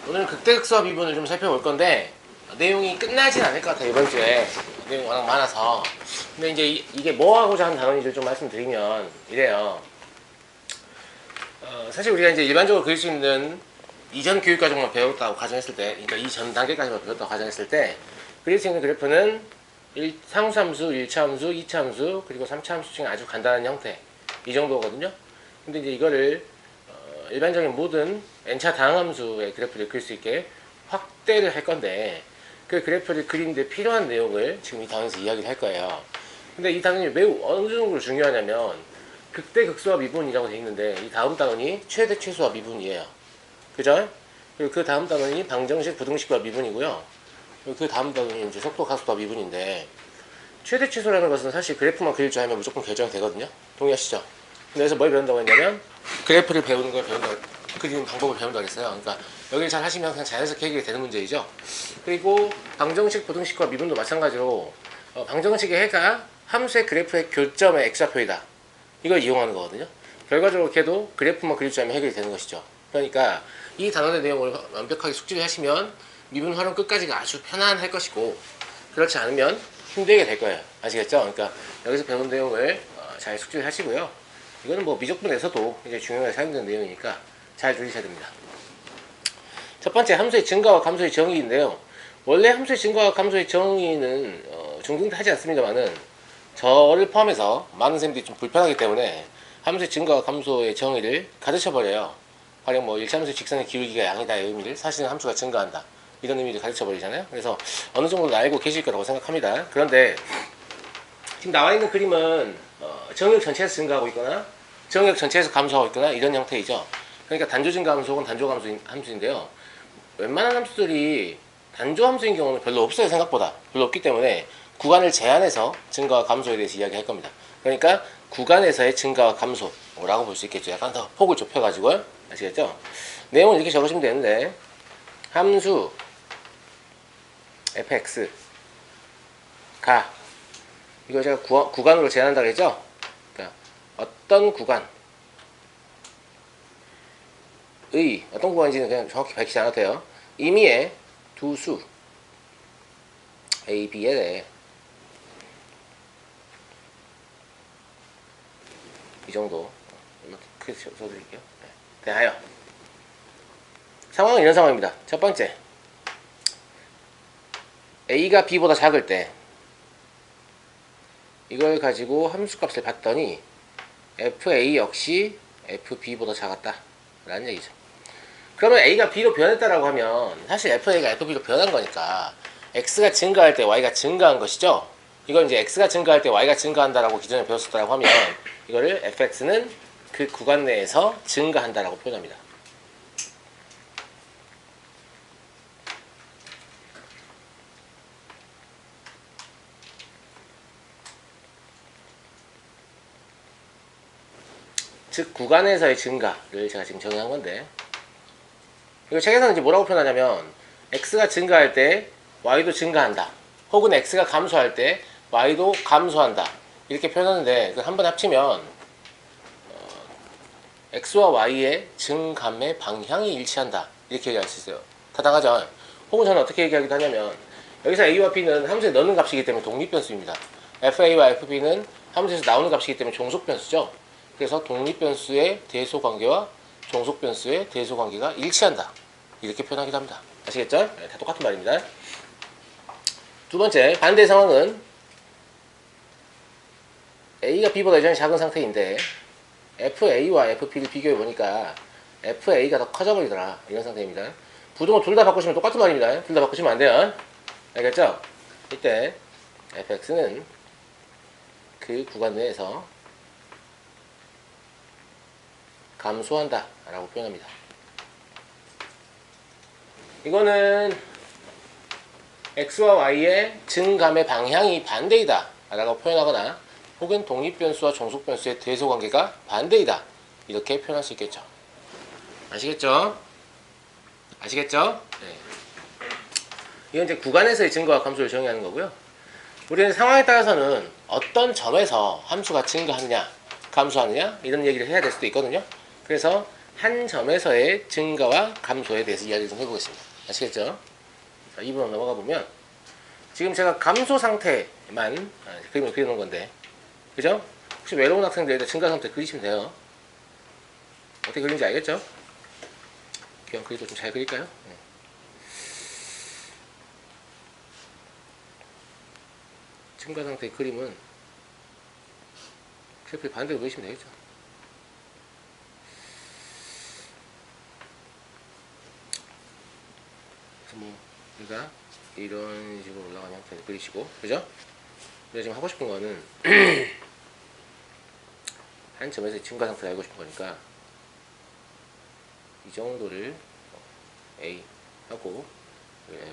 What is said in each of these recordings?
오늘 극대극소화 미분을 좀 살펴볼 건데 내용이 끝나진 않을 것 같아요. 이번 주에 내용이 워낙 많아서. 근데 이제 이게 뭐 하고자 하는 단원인지 좀 말씀드리면 이래요. 사실 우리가 이제 일반적으로 그릴 수 있는 이전 교육과정만 배웠다고 가정했을 때, 그러니까 이전 단계까지만 배웠다고 가정했을 때 그릴 수 있는 그래프는 상수함수, 1차 함수, 2차 함수, 그리고 3차 함수 중에 아주 간단한 형태, 이 정도거든요. 근데 이제 이거를 일반적인 모든 n차 다항함수의 그래프를 그릴 수 있게 확대를 할 건데, 그 그래프를 그리는데 필요한 내용을 지금 이 단원에서 이야기를 할 거예요. 근데 이 단원이 매우 어느 정도로 중요하냐면 극대 극소화 미분이라고 되어 있는데, 이 다음 단원이 최대 최소화 미분이에요. 그죠? 그리고 그 다음 단원이 방정식 부등식과 미분이고요. 그리고 그 다음 단원이 이제 속도 가속도와 미분인데, 최대 최소라는 것은 사실 그래프만 그릴 줄 알면 무조건 결정이 되거든요. 동의하시죠? 그래서 뭘 배운다고 했냐면 그래프를 배우는 걸 배운다, 그리는 방법을 배운다고 했어요. 그러니까 여기를 잘 하시면 그냥 자연스럽게 해결이 되는 문제이죠. 그리고 방정식 부등식과 미분도 마찬가지로 방정식의 해가 함수의 그래프의 교점의 x좌표이다, 이걸 이용하는 거거든요. 결과적으로 걔도 그래프만 그릴 줄 알면 해결이 되는 것이죠. 그러니까 이 단원의 내용을 완벽하게 숙지를 하시면 미분 활용 끝까지가 아주 편안할 것이고, 그렇지 않으면 힘들게 될 거예요. 아시겠죠? 그러니까 여기서 배운 내용을 잘 숙지를 하시고요. 이거는 뭐 미적분에서도 이제 중요하게 사용되는 내용이니까 잘 들으셔야 됩니다. 첫 번째, 함수의 증가와 감소의 정의인데요. 원래 함수의 증가와 감소의 정의는 중등하지 않습니다만은 저를 포함해서 많은 선생님들이 좀 불편하기 때문에 함수의 증가와 감소의 정의를 가르쳐버려요. 가령 뭐 일차함수의 직선의 기울기가 양이다의 의미를, 사실은 함수가 증가한다, 이런 의미를 가르쳐버리잖아요. 그래서 어느 정도 알고 계실 거라고 생각합니다. 그런데 지금 나와 있는 그림은 정역 전체에서 증가하고 있거나 정역 전체에서 감소하고 있거나 이런 형태이죠. 그러니까 단조 증가 함수 혹은 단조 감소 함수인데요. 웬만한 함수들이 단조 함수인 경우는 별로 없어요. 생각보다 별로 없기 때문에 구간을 제한해서 증가와 감소에 대해서 이야기할 겁니다. 그러니까 구간에서의 증가와 감소라고 볼 수 있겠죠. 약간 더 폭을 좁혀가지고요. 아시겠죠? 내용을 이렇게 적으시면 되는데, 함수 fx 가, 이거 제가 구간으로 제한한다고 했죠? 그러니까 어떤 구간의, 어떤 구간인지는 그냥 정확히 밝히지 않아도 돼요. 임의의 두 수 a, b에 대해 이 정도 크게 써드릴게요. 네. 대하여, 상황은 이런 상황입니다. 첫 번째, a가 b보다 작을 때 이걸 가지고 함수값을 봤더니 fa 역시 fb보다 작았다 라는 얘기죠. 그러면 a가 b로 변했다라고 하면 사실 fa가 fb로 변한 거니까 x가 증가할 때 y가 증가한 것이죠. 이걸 이제 x가 증가할 때 y가 증가한다라고 기존에 배웠었다고 하면 이거를 fx는 그 구간 내에서 증가한다라고 표현합니다. 즉 구간에서의 증가를 제가 지금 정의한 건데, 이거 책에서는 이제 뭐라고 표현하냐면 x가 증가할 때 y도 증가한다, 혹은 x가 감소할 때 y도 감소한다, 이렇게 표현하는데, 한번 합치면 x와 y의 증감의 방향이 일치한다, 이렇게 얘기할 수 있어요. 타당하죠? 혹은 저는 어떻게 얘기하기도 하냐면, 여기서 a와 b는 함수에 넣는 값이기 때문에 독립변수입니다. fa와 fb는 함수에서 나오는 값이기 때문에 종속변수죠. 그래서 독립변수의 대소관계와 종속변수의 대소관계가 일치한다, 이렇게 표현하기도 합니다. 아시겠죠? 네, 다 똑같은 말입니다. 두 번째, 반대 상황은 a가 b보다 여전히 작은 상태인데 fa와 fp를 비교해 보니까 fa가 더 커져버리더라, 이런 상태입니다. 부등호 둘 다 바꾸시면 똑같은 말입니다. 둘 다 바꾸시면 안 돼요. 알겠죠? 이때 fx는 그 구간 내에서 감소한다 라고 표현합니다. 이거는 x와 y의 증감의 방향이 반대이다 라고 표현하거나, 혹은 독립변수와 종속변수의 대소관계가 반대이다, 이렇게 표현할 수 있겠죠. 아시겠죠? 아시겠죠? 네. 이건 이제 구간에서의 증가와 감소를 정의하는 거고요. 우리는 상황에 따라서는 어떤 점에서 함수가 증가하느냐 감소하느냐 이런 얘기를 해야 될 수도 있거든요. 그래서 한 점에서의 증가와 감소에 대해서 이야기를 좀 해보겠습니다. 아시겠죠? 자, 2번으로 넘어가 보면 지금 제가 감소 상태만 그림을 그려놓은 건데, 그죠? 혹시 외로운 학생들 증가 상태 그리시면 돼요. 어떻게 그리는지 알겠죠? 기왕 그리도 좀 잘 그릴까요? 네. 증가 상태의 그림은 그래프의 반대로 그리시면 되겠죠. 그래서 뭐 우리가 이런 식으로 올라가는 형태를 그리시고, 그죠? 우리가 지금 하고 싶은 거는 한 점에서 증가 상태를 알고 싶은 거니까 이 정도를 A 하고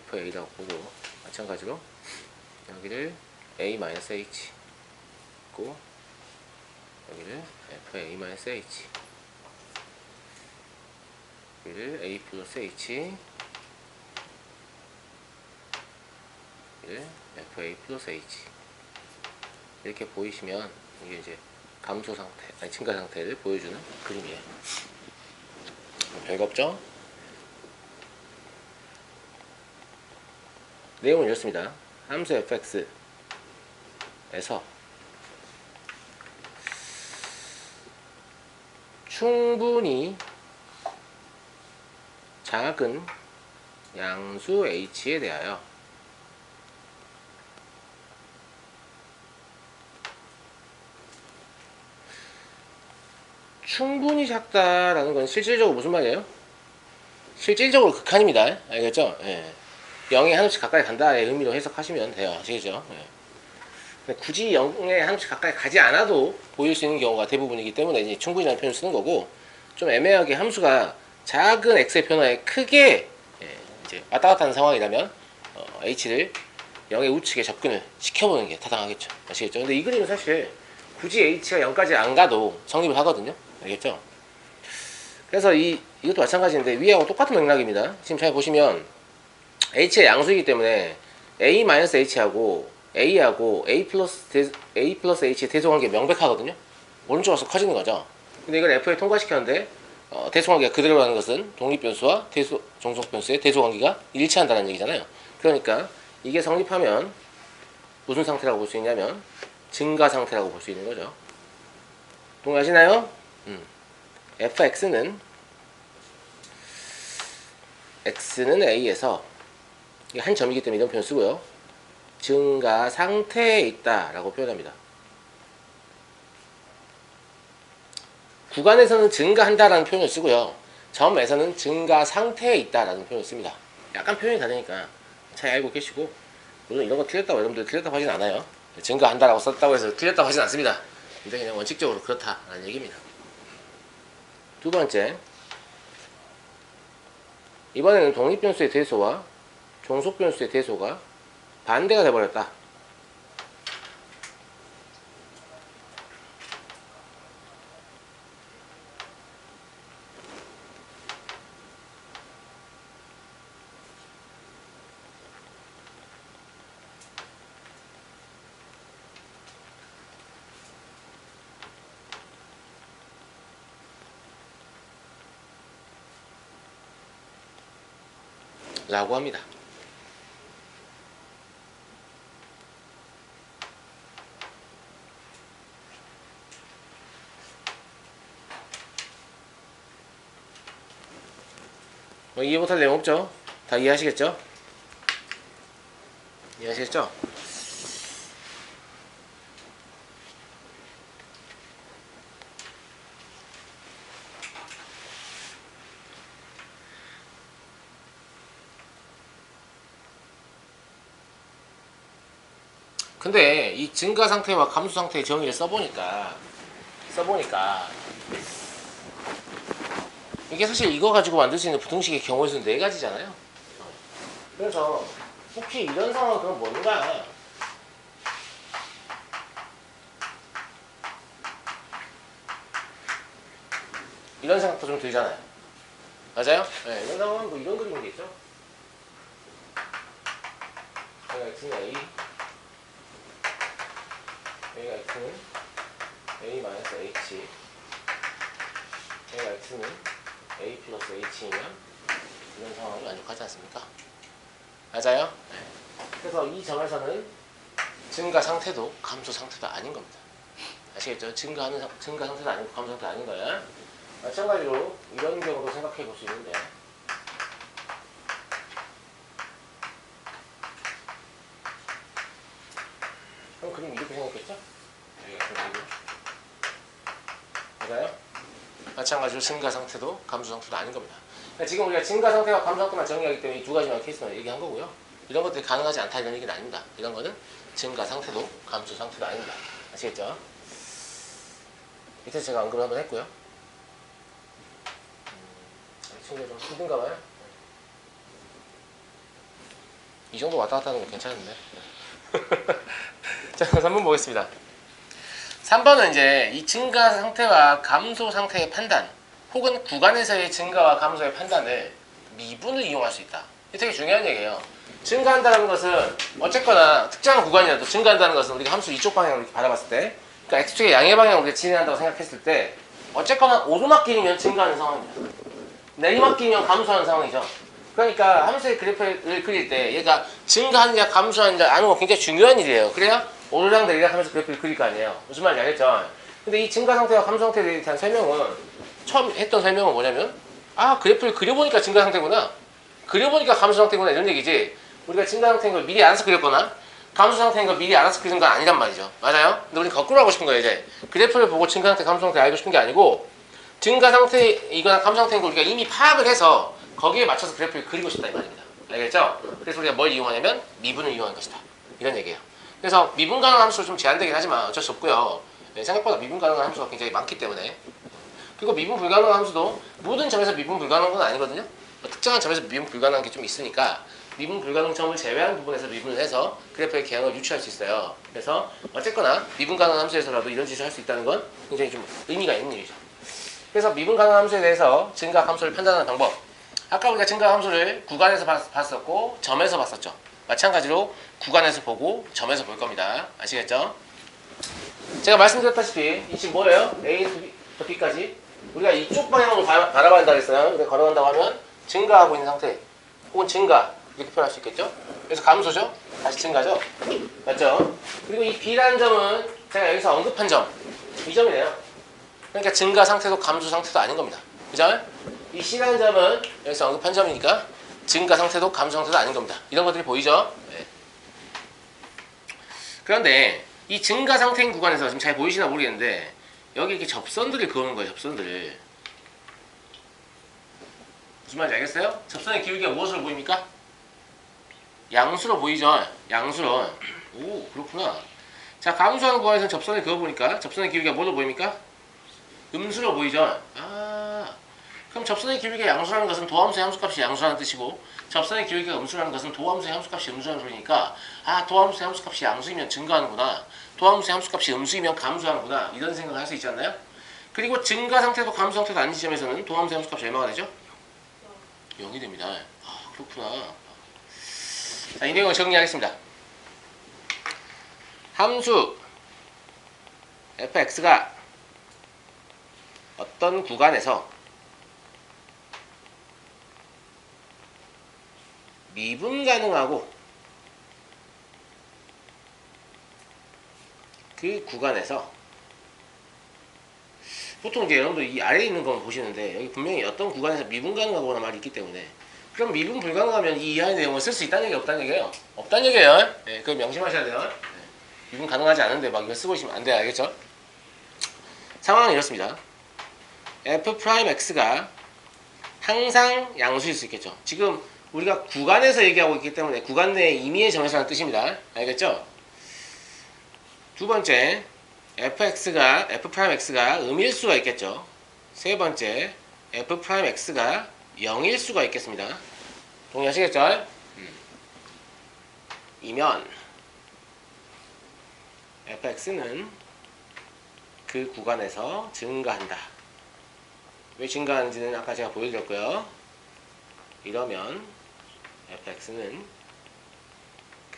FA라고 보고, 마찬가지로 여기를 A-H 있고 여기를 FA-H, 여기를 A 플러스 H, 여기를 FA 플러스 H 이렇게 보이시면 이게 이제 감소 상태, 아니 증가 상태를 보여주는 그림이에요. 별거 없죠? 내용은 이렇습니다. 함수 fx에서 충분히 작은 양수 h에 대하여 충분히 작다라는 건 실질적으로 무슨 말이에요? 실질적으로 극한입니다. 알겠죠? 예. 0에 한없이 가까이 간다의 의미로 해석하시면 돼요. 아시겠죠? 예. 굳이 0에 한없이 가까이 가지 않아도 보일 수 있는 경우가 대부분이기 때문에 이제 충분히라는 표현을 쓰는 거고, 좀 애매하게 함수가 작은 x의 변화에 크게 이제 왔다 갔다 하는 상황이라면 h를 0의 우측에 접근을 시켜보는 게 타당하겠죠. 아시겠죠? 근데 이 그림은 사실 굳이 h가 0까지 안 가도 성립을 하거든요. 알겠죠? 그래서 이것도 마찬가지인데 위하고 똑같은 맥락입니다. 지금 잘 보시면 h의 양수이기 때문에 a-h하고 a하고 a 플러스 h의 대소관계가 명백하거든요. 오른쪽 와서 커지는 거죠. 근데 이걸 f에 통과시켰는데 대소관계가 그대로라는 것은 독립변수와 종속변수의 대소관계가 일치한다는 얘기잖아요. 그러니까 이게 성립하면 무슨 상태라고 볼 수 있냐면 증가 상태라고 볼 수 있는 거죠. 동의하시나요? fx는 x는 a에서 이게 한 점이기 때문에 이런 표현 쓰고요. 증가 상태에 있다 라고 표현합니다. 구간에서는 증가한다 라는 표현을 쓰고요. 점에서는 증가 상태에 있다 라는 표현을 씁니다. 약간 표현이 다르니까 잘 알고 계시고, 물론 이런 거 틀렸다고 여러분들 틀렸다고 하진 않아요. 증가한다 라고 썼다고 해서 틀렸다고 하진 않습니다. 근데 그냥 원칙적으로 그렇다라는 얘기입니다. 두 번째, 이번에는 독립변수의 대소와 종속변수의 대소가 반대가 돼버렸다. 라고 합니다. 이해 못할 내용 없죠? 다 이해하시겠죠? 이해하시겠죠? 근데 이 증가 상태와 감소 상태의 정의를 써보니까 이게 사실 이거 가지고 만들 수 있는 부등식의 경우의 수는 4가지잖아요. 그래서 혹시 이런 상황은 그럼 뭔가, 이런 생각도 좀 들잖아요. 맞아요? 네, 이런 상황은 뭐 이런 그림이겠죠. 여기가 x는 a, 여기가 x는 a-h, 여기가 x는 A 플러스 H이면 이런 상황이 만족하지 않습니까? 맞아요? 네. 그래서 이 점에서는 증가 상태도 감소 상태도 아닌 겁니다. 아시겠죠? 증가 상태도 아니고 감소 상태도 아닌 거야. 마찬가지로 이런 경우도 생각해 볼 수 있는데, 그럼 그림 이렇게 생겼겠죠? 맞아요? 마찬가지로 증가 상태도 감소 상태도 아닌 겁니다. 그러니까 지금 우리가 증가 상태와 감소 상태만 정리하기 때문에 이 두 가지만 케이스만 얘기한 거고요. 이런 것들이 가능하지 않다 이런 얘기는 아닙니다. 이런 거는 증가 상태도 감소 상태도 아닙니다. 아시겠죠? 밑에 제가 언급을 한번 했고요. 친구가 좀 힘든가 봐요. 이 정도 왔다 갔다 하는 거 괜찮은데. 자, 3번 보겠습니다. 3번은 이제 이 증가 상태와 감소 상태의 판단 혹은 구간에서의 증가와 감소의 판단을 미분을 이용할 수 있다. 이게 되게 중요한 얘기예요. 증가한다는 것은 어쨌거나 특정한 구간이라도 증가한다는 것은 우리가 함수 이쪽 방향으로 이렇게 바라봤을 때, 그러니까 x축의 양의 방향으로 우리가 진행한다고 생각했을 때 어쨌거나 오르막길이면 증가하는 상황입니다. 내리막길이면 감소하는 상황이죠. 그러니까 함수의 그래프를 그릴 때 얘가 증가하느냐 감소하느냐 아는 거 굉장히 중요한 일이에요. 그래야 오르락 내리락 하면서 그래프를 그릴 거 아니에요. 무슨 말인지 알겠죠? 근데 이 증가 상태와 감소 상태에 대한 설명은, 처음 했던 설명은 뭐냐면, 아, 그래프를 그려보니까 증가 상태구나, 그려보니까 감소 상태구나, 이런 얘기지, 우리가 증가 상태인 걸 미리 알아서 그렸거나 감소 상태인 걸 미리 알아서 그리는 건 아니란 말이죠. 맞아요? 근데 우리는 거꾸로 하고 싶은 거예요. 이제 그래프를 보고 증가 상태, 감소 상태 알고 싶은 게 아니고, 증가 상태이거나 감소 상태인 걸 우리가 이미 파악을 해서 거기에 맞춰서 그래프를 그리고 싶다 이 말입니다. 알겠죠? 그래서 우리가 뭘 이용하냐면 미분을 이용한 것이다, 이런 얘기예요. 그래서 미분 가능한 함수로 좀 제한되긴 하지만 어쩔 수 없고요. 네, 생각보다 미분 가능한 함수가 굉장히 많기 때문에. 그리고 미분 불가능한 함수도 모든 점에서 미분 불가능한 건 아니거든요. 특정한 점에서 미분 불가능한 게 좀 있으니까 미분 불가능 점을 제외한 부분에서 미분을 해서 그래프의 개형을 유추할 수 있어요. 그래서 어쨌거나 미분 가능한 함수에서라도 이런 짓을 할 수 있다는 건 굉장히 좀 의미가 있는 일이죠. 그래서 미분 가능한 함수에 대해서 증가 함수를 판단하는 방법, 아까 우리가 증가 함수를 구간에서 봤었고 점에서 봤었죠. 마찬가지로 구간에서 보고 점에서 볼 겁니다. 아시겠죠? 제가 말씀드렸다시피 이 지금 뭐예요? A부터 B까지 우리가 이쪽 방향으로 바라봐야 했어요. 근데 걸어간다고 하면 증가하고 있는 상태 혹은 증가 이렇게 표현할 수 있겠죠? 그래서 감소죠? 다시 증가죠? 맞죠? 그리고 이 B라는 점은 제가 여기서 언급한 점, 이 점이네요. 그러니까 증가 상태도 감소 상태도 아닌 겁니다. 그죠? 이 C라는 점은 여기서 언급한 점이니까 증가 상태도 감소 상태도 아닌 겁니다. 이런 것들이 보이죠? 네. 그런데 이 증가 상태인 구간에서 지금 잘 보이시나 모르겠는데 여기 이렇게 접선들을 그어놓은 거예요. 접선들을. 무슨 말인지 알겠어요? 접선의 기울기가 무엇으로 보입니까? 양수로 보이죠? 양수로. 오, 그렇구나. 자, 감소하는 구간에서는 접선을 그어보니까 접선의 기울기가 뭐로 보입니까? 음수로 보이죠? 아, 그럼 접선의 기울기가 양수라는 것은 도함수의 함수값이 양수라는 뜻이고 접선의 기울기가 음수라는 것은 도함수의 함수값이 음수라는 소리니까, 아, 도함수의 함수값이 양수이면 증가하는구나, 도함수의 함수값이 음수이면 감소하는구나, 이런 생각을 할 수 있지 않나요? 그리고 증가 상태도 감소 상태도 아닌 지점에서는 도함수의 함수값이 얼마가 되죠? 0이 됩니다. 아, 그렇구나. 자, 이 내용을 정리하겠습니다. 함수 fx가 어떤 구간에서 미분 가능하고 그 구간에서, 보통 이제 여러분들 이 아래에 있는 건 보시는데 여기 분명히 어떤 구간에서 미분 가능하거나 말이 있기 때문에, 그럼 미분 불가능하면 이 이하의 내용을 쓸 수 있다는 얘기 없다는 얘기예요. 없다는 얘기예요. 네, 그걸 명심하셔야 돼요. 네. 미분 가능하지 않은데 막 이거 쓰고 있으면 안 돼요. 알겠죠? 상황은 이렇습니다. f'x가 항상 양수일 수 있겠죠. 지금 우리가 구간에서 얘기하고 있기 때문에 구간 내의 임의의 점에서라는 뜻입니다. 알겠죠? 두 번째, fx가 음일 수가 있겠죠. 세 번째, f'x가 0일 수가 있겠습니다. 동의하시겠죠? 이면 fx는 그 구간에서 증가한다. 왜 증가하는지는 아까 제가 보여드렸고요. 이러면 fx는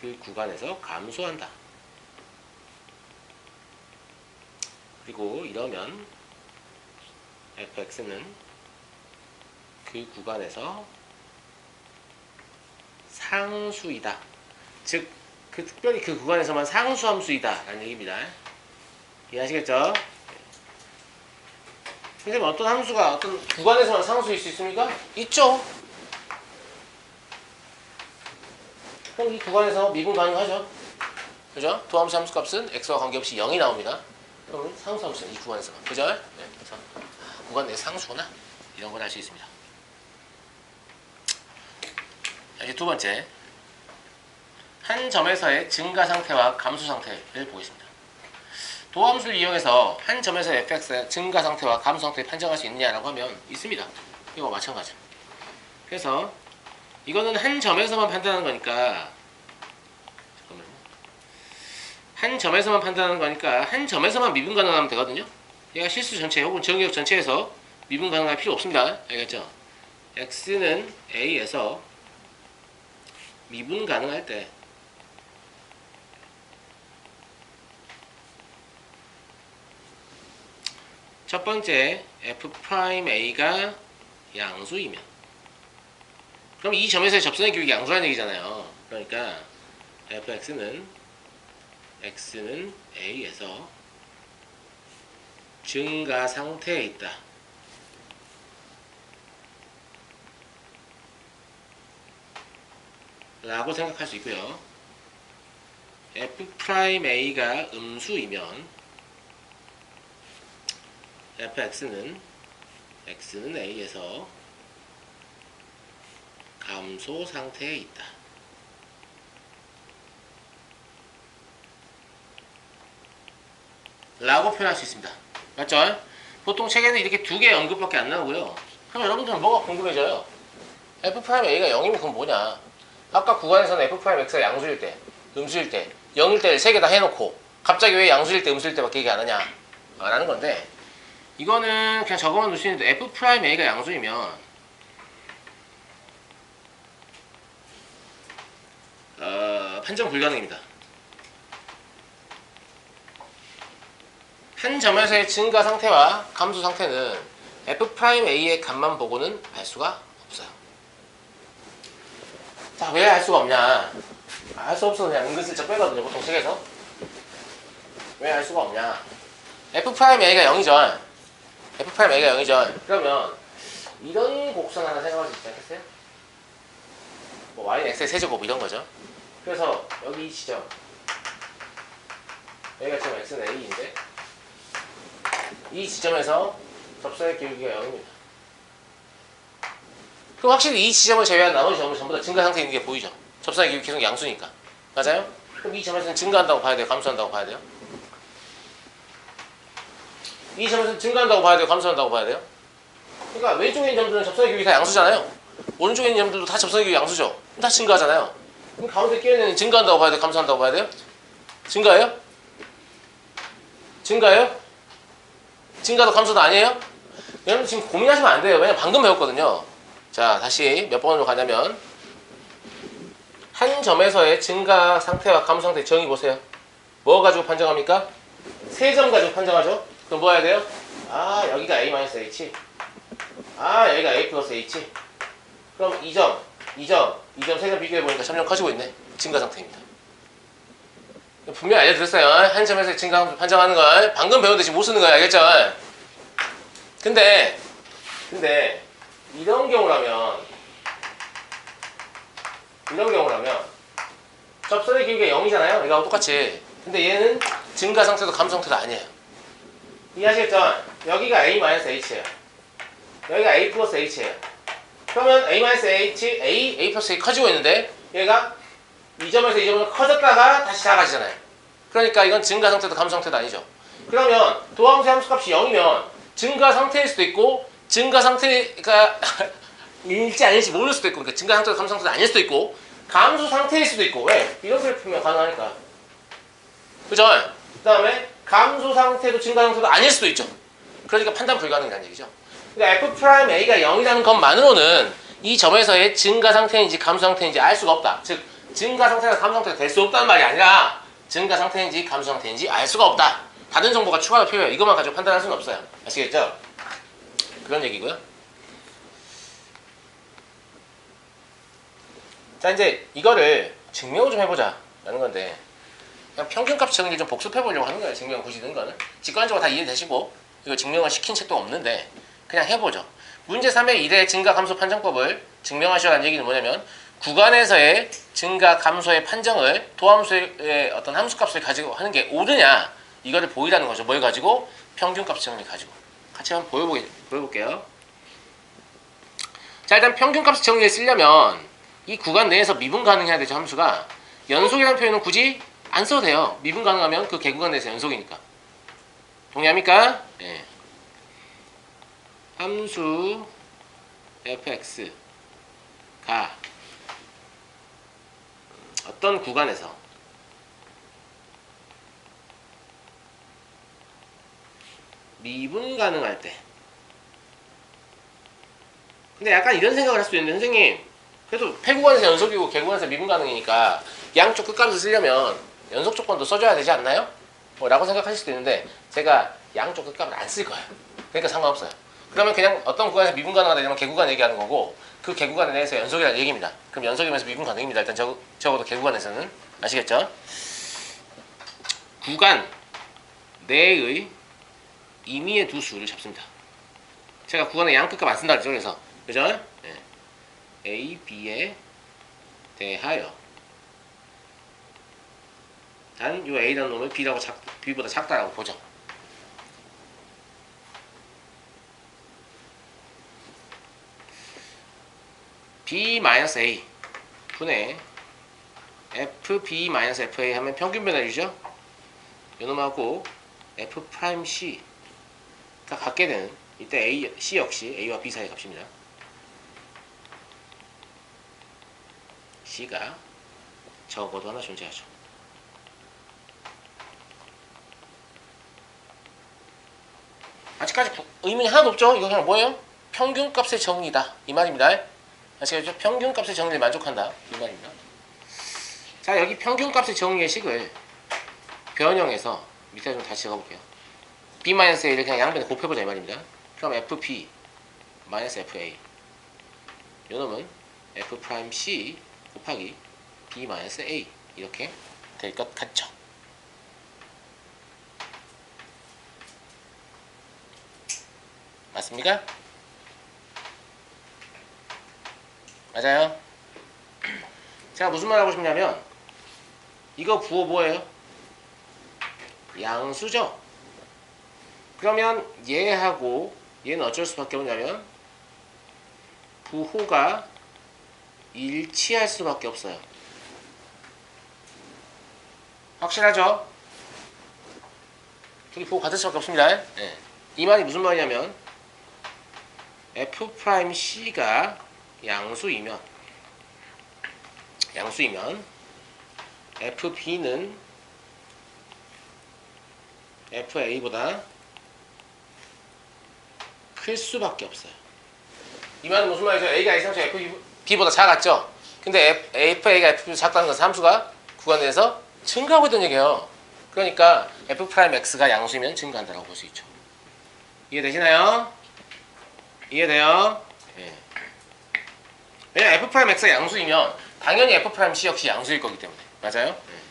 그 구간에서 감소한다. 그리고 이러면 fx는 그 구간에서 상수이다. 즉, 특별히 그 구간에서만 상수함수이다 라는 얘기입니다. 이해하시겠죠? 선생님, 어떤 함수가 어떤 구간에서만 상수일 수 있습니까? 있죠. 그럼 이 구간에서 미분 가능하죠. 그죠? 도함수 함수값은 x와 관계없이 0이 나옵니다. 그러면 상수함수는 이 구간에서만. 그죠? 네, 그래서 구간 내 상수구나. 이런 걸 알 수 있습니다. 자, 이제 두 번째. 한 점에서의 증가 상태와 감소 상태를 보겠습니다. 도함수를 이용해서 한 점에서 fx의 증가 상태와 감소 상태를 판정할 수 있느냐라고 하면 있습니다. 이거 마찬가지. 그래서 이거는 한 점에서만 판단하는 거니까, 잠깐만요. 한 점에서만 판단하는 거니까 한 점에서만 미분 가능하면 되거든요. 얘가 실수 전체 혹은 정의역 전체에서 미분 가능할 필요 없습니다. 알겠죠? x는 a에서 미분 가능할 때 첫 번째 f'a가 양수이면, 그럼 이 점에서의 접선의 기울기 양수라는 얘기잖아요. 그러니까 fx는 x는 a에서 증가 상태에 있다. 라고 생각할 수 있고요. f'a가 음수이면 fx는 x는 a에서 감소 상태에 있다. 라고 표현할 수 있습니다. 맞죠? 보통 책에는 이렇게 두 개 언급밖에 안 나오고요. 그럼 여러분들은 뭐가 궁금해져요? f'a가 0이면 그건 뭐냐? 아까 구간에서는 f'x가 양수일 때, 음수일 때, 0일 때를 세 개 다 해놓고 갑자기 왜 양수일 때, 음수일 때밖에 얘기 안 하냐? 라는 건데, 이거는 그냥 적어만 놓으시는데 f'a가 양수이면 판정 불가능입니다. 한 점에서의 증가 상태와 감소 상태는 f'a의 값만 보고는 알 수가 없어요. 자, 왜 알 수가 없냐? 알 수 없어서 그냥 은근슬쩍 빼거든요, 보통 책에서. 왜 알 수가 없냐? f'a가 0이죠. f'a가 0이죠. 그러면 이런 곡선 하나 생각할 수 있지 않겠어요? 뭐 y는 x의 세제곱 이런 거죠. 그래서 여기 이 지점, 여기가 지금 x는 a인데 이 지점에서 접선의 기울기가 0입니다. 그럼 확실히 이 지점을 제외한 나머지 점은 전부 다 증가 상태에 있는 게 보이죠. 접선의 기울기 계속 양수니까. 맞아요? 그럼 이 점에서는 증가한다고 봐야 돼요? 감소한다고 봐야 돼요? 이 점에서는 증가한다고 봐야 돼요? 감소한다고 봐야 돼요? 그러니까 왼쪽에 있는 점들은 접선의 기울기 다 양수잖아요. 오른쪽에 있는 점들도 다 접선의 기울기 양수죠. 다 증가하잖아요. 그럼 가운데 끼어있는 증가한다고 봐야 돼요? 감소한다고 봐야 돼요? 증가해요? 증가해요? 증가도 감소도 아니에요? 여러분 지금 고민하시면 안 돼요. 왜냐면 방금 배웠거든요. 자, 다시 몇 번으로 가냐면 한 점에서의 증가 상태와 감소 상태 정의 보세요. 뭐 가지고 판정합니까? 세 점 가지고 판정하죠? 그럼 뭐 해야 돼요? 아, 여기가 a-h. 아, 여기가 a 플러스 h. 그럼 2점, 2점, 2점 세 점 비교해보니까 점점 커지고 있네. 증가 상태입니다. 분명히 알려드렸어요. 한 점에서의 증가 판정하는 걸 방금 배웠는데 지금 못 쓰는 거야. 알겠죠? 근데 이런 경우라면 접선의 기울기가 0이잖아요. 이거하고 똑같이. 근데 얘는 증가 상태도 감소 상태도 아니에요. 이해하시겠죠? 여기가 a-h예요. 여기가 a 플러스 h예요. 그러면 a-h, a 플러스 h 커지고 있는데 얘가 이 점에서 이 점으로 커졌다가 다시 작아지잖아요. 그러니까 이건 증가 상태도 감소 상태도 아니죠. 그러면 도함수 함수값이 0이면 증가 상태일 수도 있고 증가 상태가 일지 아닐지 모를 수도 있고, 그러니까 증가 상태도 감소 상태도 아닐 수도 있고 감소 상태일 수도 있고. 왜? 이런 그래프면 가능하니까. 그죠? 그 다음에 감소 상태도 증가 상태도 아닐 수도 있죠. 그러니까 판단 불가능이라는 얘기죠. 그러니까 f'a가 0이라는 것만으로는 이 점에서의 증가 상태인지 감소 상태인지 알 수가 없다. 즉 증가 상태가 감소 상태가 될 수 없다는 말이 아니라 증가 상태인지 감소 상태인지 알 수가 없다. 다른 정보가 추가로 필요해요. 이것만 가지고 판단할 수는 없어요. 아시겠죠? 그런 얘기고요. 자, 이제 이거를 증명을 좀 해보자 라는 건데, 그냥 평균값 정리를 좀 복습해 보려고 하는 거예요. 증명 굳이 든 거는 직관적으로 다 이해되시고, 이거 증명을 시킨 책도 없는데 그냥 해보죠. 문제 3의 1의 증가 감소 판정법을 증명하시라는 얘기는 뭐냐면, 구간에서의 증가 감소의 판정을 도함수의 어떤 함수값을 가지고 하는 게 옳으냐, 이거를 보이라는 거죠. 뭘 가지고? 평균값 정리 가지고. 같이 한번 보여볼게요. 자, 일단 평균값 정리를 쓰려면 이 구간 내에서 미분 가능해야 되죠. 함수가 연속이라는 표현은 굳이 안 써도 돼요. 미분 가능하면 그 개구간 내에서 연속이니까. 동의합니까? 네. 함수 fx가 어떤 구간에서 미분 가능할 때. 근데 약간 이런 생각을 할 수도 있는데, 선생님 그래도 폐구간에서 연속이고 개구간에서 미분 가능이니까 양쪽 끝값을 쓰려면 연속 조건도 써줘야 되지 않나요? 라고 생각하실 수도 있는데, 제가 양쪽 끝값을 안 쓸 거예요. 그러니까 상관없어요. 그러면 그냥 어떤 구간에서 미분 가능하다 이러면 개구간 얘기하는 거고, 그 개구간 내에서 연속이라는 얘기입니다. 그럼 연속이면서 미분 가능입니다. 일단 적어도 개구간에서는. 아시겠죠? 구간 내의 임의의 두 수를 잡습니다. 제가 구간의 양 끝값 안 쓴다 그랬죠. 그래서 그죠? 네. A, B에 대하여 단 요 A라는 놈을 B보다 작다라고 보죠. B-A 분의 FB-FA 하면 평균 변화율이죠. 요 놈하고 F'C가 갖게 되는, 이때 C 역시 A와 B 사이의 값입니다. C가 적어도 하나 존재하죠. 아직까지 의문이 하나도 없죠? 이거 그냥 뭐예요? 평균값의 정리다 이 말입니다. 아시겠죠? 평균값의 정리를 만족한다 이 말입니다. 자, 여기 평균값의 정리의 식을 변형해서 밑에 좀 다시 적어볼게요. B-A를 그냥 양변에 곱해보자 이 말입니다. 그럼 FP FA 요 놈은 F'C 곱하기 B-A 이렇게 될 것 같죠. 맞습니까? 맞아요. 제가 무슨 말 하고 싶냐면, 이거 부호 뭐예요? 양수죠. 그러면 얘하고 얘는 어쩔 수밖에 없냐면 부호가 일치할 수밖에 없어요. 확실하죠? 둘이 부호 같을 수밖에 없습니다. 네. 이 말이 무슨 말이냐면, F'C가 양수이면 FB는 FA보다 클 수밖에 없어요. 이 말은 무슨 말이죠? A가 이상수 FB보다 작았죠? 근데 FA가 FB보다 작다는 것은 함수가 구간 내에서 증가하고 있다는 얘기예요. 그러니까 F'X가 양수이면 증가한다고 볼 수 있죠. 이해되시나요? 이해돼요? 네. 왜냐면 F'X가 양수이면 당연히 F'C 역시 양수일 거기 때문에. 맞아요? 네.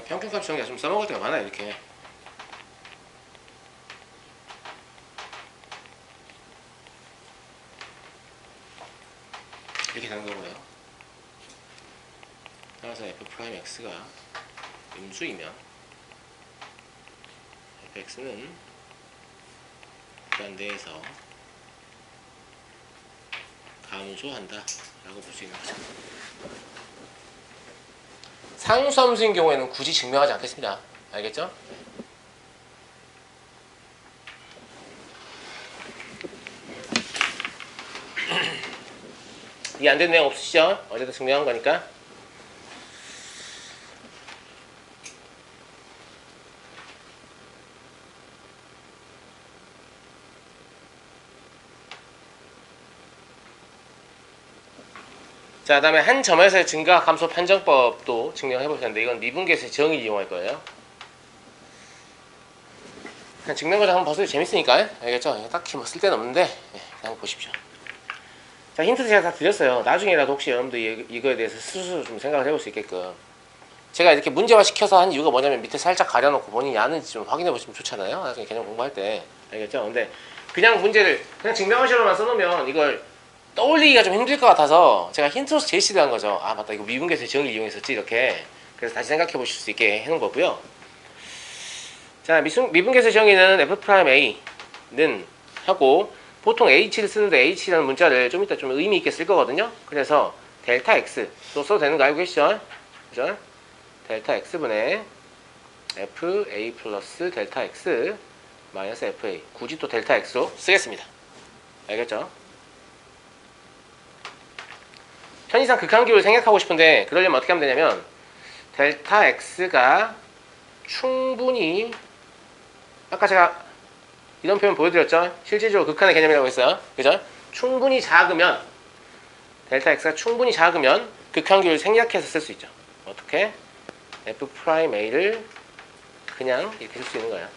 평균값 정리가 좀 써먹을 때가 많아요. 이렇게 되는 거고요. 따라서 F'X가 음수이면 fx는 구간 내에서 감소한다 라고 볼 수 있는 거죠. 상수함수인 경우에는 굳이 증명하지 않겠습니다. 알겠죠? 이해 안 되는 내용 없으시죠? 어제도 증명한 거니까. 자, 다음에 한 점에서의 증가 감소 판정법도 증명해 볼 텐데, 이건 미분계수의 정의를 이용할 거예요. 그냥 증명과정 한번 봐도 재밌으니까. 알겠죠? 딱히 뭐 쓸 데는 없는데 예, 그냥 보십시오. 자, 힌트 제가 다 드렸어요. 나중에라도 혹시 여러분들 이거에 대해서 스스로 좀 생각을 해볼 수 있게끔 제가 이렇게 문제화 시켜서 한 이유가 뭐냐면 밑에 살짝 가려놓고 본인이 아는지 좀 확인해 보시면 좋잖아요. 나중에 개념 공부할 때. 알겠죠? 근데 그냥 문제를 그냥 증명하시로만 써놓으면 이걸 떠올리기가 좀 힘들 것 같아서 제가 힌트로서 제시를 한 거죠. 아 맞다, 이거 미분계수의 정의를 이용했었지, 이렇게. 그래서 다시 생각해 보실 수 있게 해놓은 거고요. 자, 미분계수의 정의는 F'A는 하고, 보통 H를 쓰는데 H라는 문자를 좀 이따 좀 의미 있게 쓸 거거든요. 그래서 델타 X도 써도 되는 거 알고 계시죠? 그죠? 델타 X분의 FA 플러스 델타 X 마이너스 FA. 굳이 또 델타 X로 쓰겠습니다. 알겠죠? 편의상 극한기호를 생략하고 싶은데 그러려면 어떻게 하면 되냐면 델타 X가 충분히, 아까 제가 이런 표현 보여드렸죠? 실질적으로 극한의 개념이라고 했어요. 그죠? 충분히 작으면, 델타 X가 충분히 작으면 극한기호를 생략해서 쓸 수 있죠. 어떻게? F'A를 그냥 이렇게 쓸 수 있는 거예요.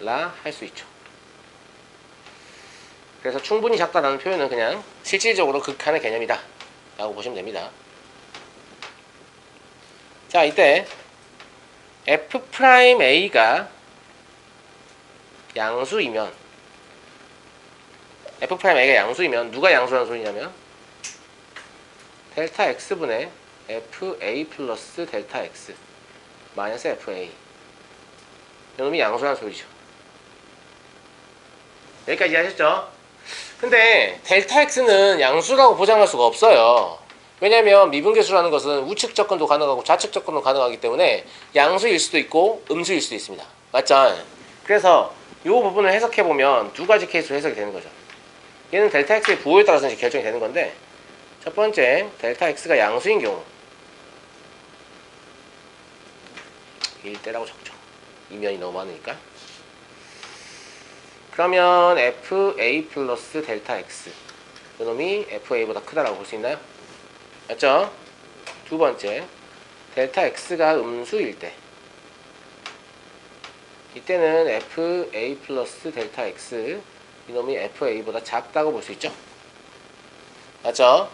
라 할 수 있죠. 그래서 충분히 작다라는 표현은 그냥 실질적으로 극한의 개념이다 라고 보시면 됩니다. 자, 이때 F'A가 양수이면, F'A가 양수이면 누가 양수라는 소리냐면 델타 X분의 FA 플러스 델타 X 마이너스 FA, 이놈이 양수라는 소리죠. 여기까지 이해하셨죠? 근데 델타 X는 양수라고 보장할 수가 없어요. 왜냐면 미분계수라는 것은 우측 접근도 가능하고 좌측 접근도 가능하기 때문에 양수일 수도 있고 음수일 수도 있습니다. 맞죠? 그래서 이 부분을 해석해보면 두 가지 케이스로 해석이 되는 거죠. 얘는 델타 X의 부호에 따라서 이제 결정이 되는 건데, 첫 번째 델타 X가 양수인 경우 1대라고 적죠. 이면이 너무 많으니까. 그러면 FA 플러스 델타 X, 이놈이 FA보다 크다라고 볼 수 있나요? 맞죠? 두 번째, 델타 X가 음수일 때, 이때는 FA 플러스 델타 X, 이놈이 FA보다 작다고 볼 수 있죠? 맞죠?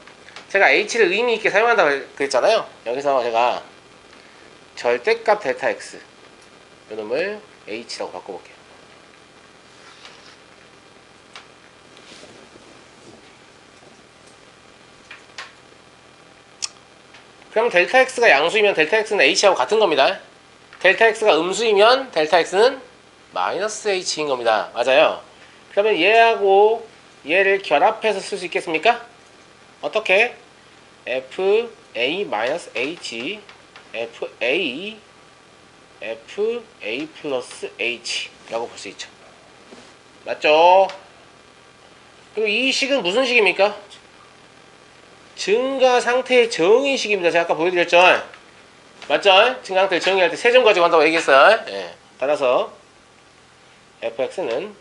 제가 H를 의미 있게 사용한다고 그랬잖아요. 여기서 제가 절대값 델타 X, 이놈을 H라고 바꿔볼게요. 그럼 델타 X가 양수이면 델타 X는 H하고 같은 겁니다. 델타 X가 음수이면 델타 X는 마이너스 H인 겁니다. 맞아요. 그러면 얘하고 얘를 결합해서 쓸 수 있겠습니까? 어떻게? FA 마이너스 H FA 플러스 H라고 볼 수 있죠. 맞죠? 그리고 이 식은 무슨 식입니까? 증가 상태의 정의식입니다. 제가 아까 보여드렸죠? 맞죠? 증가 상태를 정의할 때 세 점 가지고 한다고 얘기했어요. 예. 따라서 fx는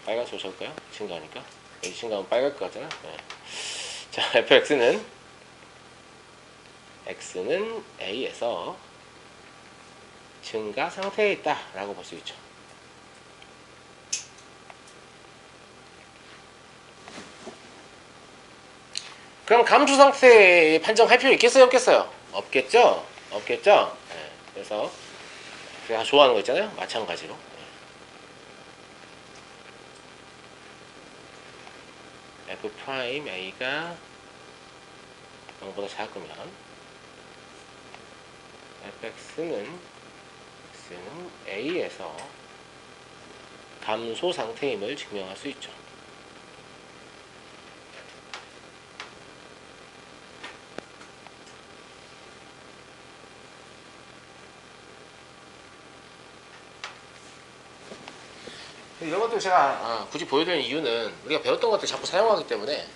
빨간색으로 적을까요? 증가하니까. 여기 증가하면 빨갈 것 같잖아. 예. 자, fx는 x는 a에서 증가 상태에 있다 라고 볼 수 있죠. 그럼 감소 상태 판정할 필요 있겠어요? 없겠어요? 없겠죠? 없겠죠? 네. 그래서 제가 좋아하는 거 있잖아요? 마찬가지로. 네. F'A가 0보다 작으면 fx는 A에서 감소 상태임을 증명할 수 있죠. 이런 것들 제가 굳이 보여드리는 이유는 우리가 배웠던 것들 자꾸 사용하기 때문에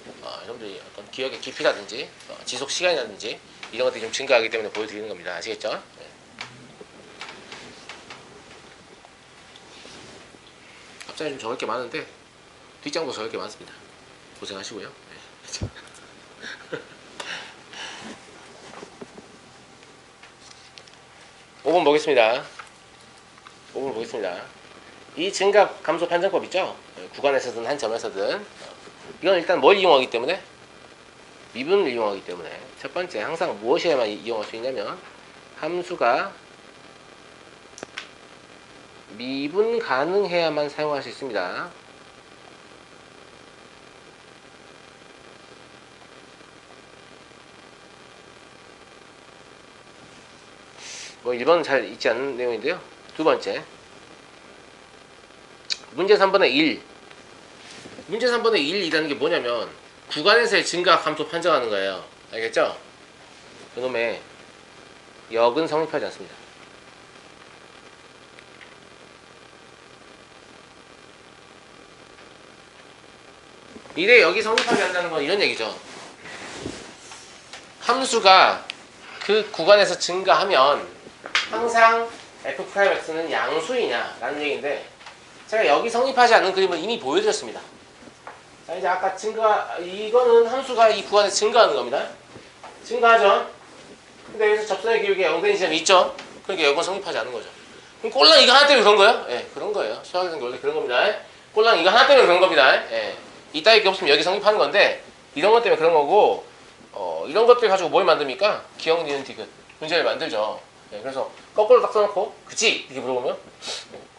여러분들이 어떤 기억의 깊이라든지 지속 시간이라든지 이런 것들이 좀 증가하기 때문에 보여드리는 겁니다. 아시겠죠? 네. 앞장에 좀 적을 게 많은데 뒷장도 적을 게 많습니다. 고생하시고요. 네. 부분 보겠습니다. 부분 보겠습니다. 이 증가 감소 판정법 있죠? 구간에서든 한 점에서든 이건 일단 뭘 이용하기 때문에? 미분을 이용하기 때문에 첫 번째 항상 무엇이야만 이용할 수 있냐면 함수가 미분 가능해야만 사용할 수 있습니다. 뭐 1번은 잘 있지 않는 내용인데요. 두 번째 문제 3번의 1. 문제 3번의 1이라는 게 뭐냐면 구간에서의 증가 감소 판정하는 거예요. 알겠죠? 그놈의 역은 성립하지 않습니다. 이래 역이 성립하지 않는다는 건 이런 얘기죠. 함수가 그 구간에서 증가하면 항상 f'x는 양수이냐 라는 얘기인데 제가 여기 성립하지 않는 그림을 이미 보여드렸습니다. 자, 이제 아까 이거는 함수가 이 구간에서 증가하는 겁니다. 증가하죠? 근데 여기서 접선의 기울기 0되는 지점이 있죠? 그러니까 역은 성립하지 않는 거죠. 그럼 꼴랑 이거 하나 때문에 그런 거예요? 예, 그런 거예요. 수학에서는 원래 그런 겁니다. 꼴랑 이거 하나 때문에 그런 겁니다. 예. 이따위 게 없으면 여기 성립하는 건데 이런 것 때문에 그런 거고 이런 것들 가지고 뭘 만듭니까? 기억, 니은, 디귿 문제를 만들죠. 예, 그래서 거꾸로 딱 써놓고 그치? 이렇게 물어보면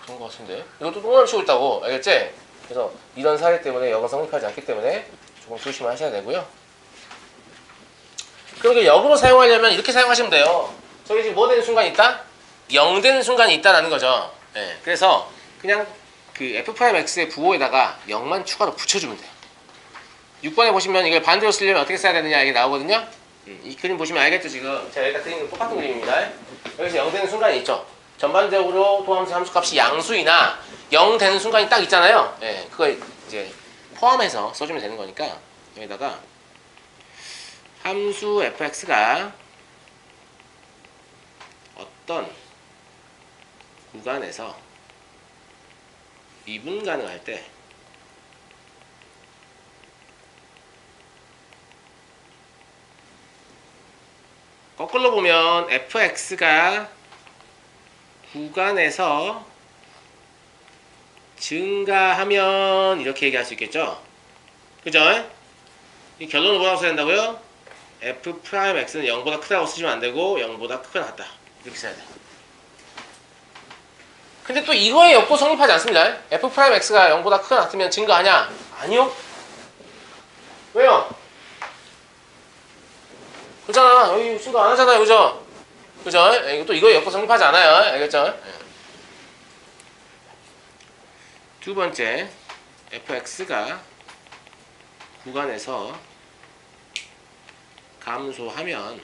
그런 거 같은데 이것도 똥을 치고 있다고 알겠지? 그래서 이런 사례 때문에 역은 성립하지 않기 때문에 조금 조심하셔야 되고요. 그럼 역으로 사용하려면 이렇게 사용하시면 돼요. 저기 지금 뭐 되는 순간이 있다? 0 되는 순간이 있다라는 거죠. 예, 그래서 그냥 그 f'x의 부호에다가 0만 추가로 붙여주면 돼요. 6번에 보시면 이걸 반대로 쓰려면 어떻게 써야 되느냐 이게 나오거든요. 이 그림 보시면 알겠죠 지금. 제가 여기다 그린 거 똑같은 그림입니다. 여기서 0 되는 순간이 있죠. 전반적으로 도함수 함수 값이 양수이나 0 되는 순간이 딱 있잖아요. 예, 그걸 이제 포함해서 써주면 되는 거니까 여기다가 함수 fx가 어떤 구간에서 미분 가능할 때 거꾸로 보면 fx가 구간에서 증가하면 이렇게 얘기할 수 있겠죠? 그죠? 이 결론을 뭐라고 써야 된다고요? f'x는 0보다 크다고 쓰시면 안되고 0보다 크거나 같다 이렇게 써야 돼. 근데 또 이거의 역도 성립하지 않습니다. f'x가 0보다 크거나 같으면 증가하냐? 아니요. 왜요? 그렇잖아. 여기 증가 안 하잖아요. 그죠? 그죠? 이것도 이거의 역도 성립하지 않아요. 알겠죠? 두 번째, fx가 구간에서 감소하면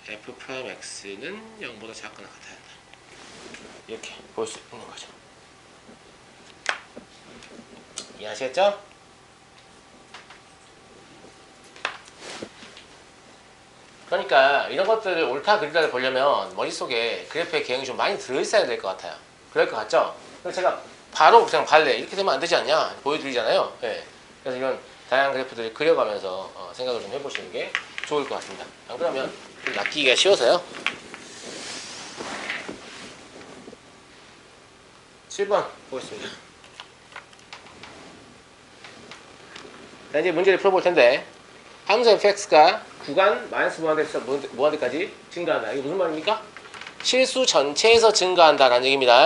f'x는 0보다 작거나 같아야 한다. 이렇게 볼 수 있는 거죠. 이해하시겠죠? 그러니까 이런 것들을 옳다 그르다를 보려면 머릿속에 그래프의 개형이 좀 많이 들어있어야 될 것 같아요. 그럴 것 같죠? 그래서 제가 바로 그냥 발레 이렇게 되면 안 되지 않냐 보여드리잖아요. 네. 그래서 이런 다양한 그래프들을 그려가면서 생각을 좀 해보시는 게 좋을 것 같습니다. 안 그러면 낚이기가 쉬워서요. 7번 보겠습니다. 자, 이제 문제를 풀어볼 텐데 함수 fx가 구간 마이너스 무한대에서 무한대까지 증가한다. 이게 무슨 말입니까? 실수 전체에서 증가한다라는 얘기입니다.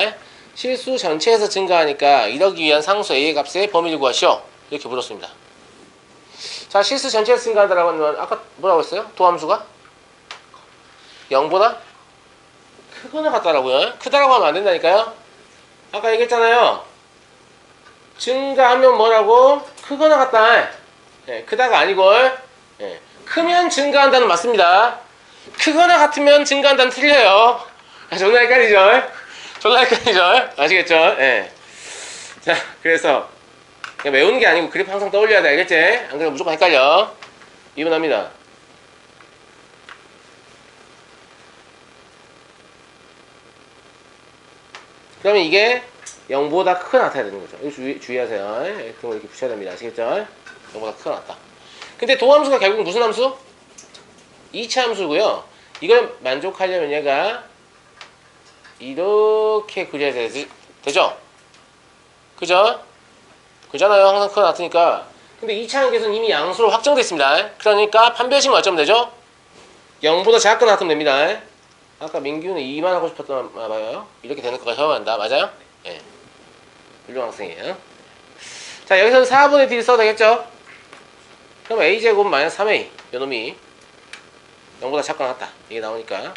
실수 전체에서 증가하니까 이러기 위한 상수 a의 값의 범위를 구하시오. 이렇게 물었습니다. 자, 실수 전체에서 증가한다라고 하면 아까 뭐라고 했어요? 도함수가 0보다 크거나 같다라고요. 크다라고 하면 안 된다니까요. 아까 얘기했잖아요. 증가하면 뭐라고? 크거나 같다. 예, 크다가 아니고 예, 크면 증가한다는 맞습니다. 크거나 같으면 증가한다는 틀려요. 존나 헷갈리죠? 존나 헷갈리죠? 아시겠죠? 예. 자, 그래서 그냥 외우는 게 아니고 그래프 항상 떠올려야 돼. 알겠지? 안 그러면 무조건 헷갈려. 2번 합니다. 그러면 이게 0보다 크거나 같아야 되는 거죠. 이거 주의하세요. 그런 거 이렇게 붙여야 됩니다. 아시겠죠? 0보다 크거나 같다. 근데 도함수가 결국 무슨 함수? 2차 함수고요. 이걸 만족하려면 얘가 이렇게 그려야 되죠? 그죠? 그잖아요. 항상 크고 같으니까. 근데 2차 함수는 이미 양수로 확정되어 있습니다. 그러니까 판별식은 어쩌면 되죠? 0보다 작거나 같으면 됩니다. 아까 민규는 2만 하고 싶었던 봐요. 이렇게 되는 거가 허용한다. 맞아요? 예. 훌륭한 학생이에요. 자, 여기서는 4분의 D를 써도 되겠죠? 그럼 A제곱 마이너스 3A 요놈이 0보다 작거나 같다. 이게 나오니까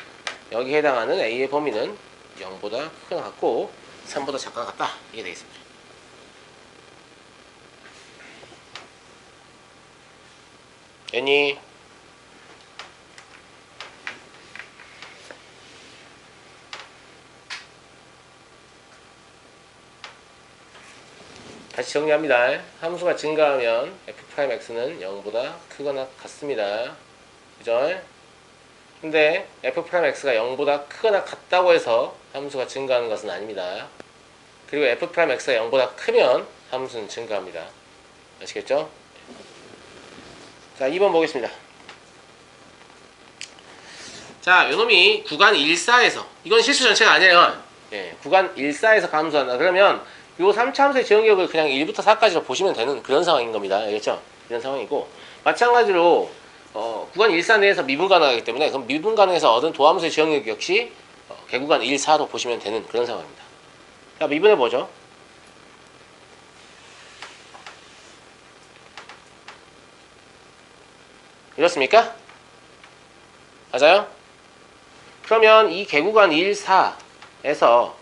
여기 해당하는 A의 범위는 0보다 크거나 같고 3보다 작거나 같다. 이게 되겠습니다. 됐니? 다시 정리합니다. 함수가 증가하면 f'x는 0보다 크거나 같습니다. 그죠? 근데 f'x가 0보다 크거나 같다고 해서 함수가 증가하는 것은 아닙니다. 그리고 f'x가 0보다 크면 함수는 증가합니다. 아시겠죠? 자, 2번 보겠습니다. 자, 요놈이 구간 1사에서, 이건 실수 전체가 아니에요. 예, 구간 1사에서 감소한다. 그러면 요 3차 함수의 지연격을 그냥 1부터 4까지로 보시면 되는 그런 상황인 겁니다. 알겠죠? 이런 상황이고, 마찬가지로 구간 1사 내에서 미분가능하기 때문에 그럼 미분가능에서 얻은 도함수의 지연격 역시 개구간 1, 4로 보시면 되는 그런 상황입니다. 자, 미분해 보죠. 이렇습니까? 맞아요? 그러면 이 개구간 1, 4에서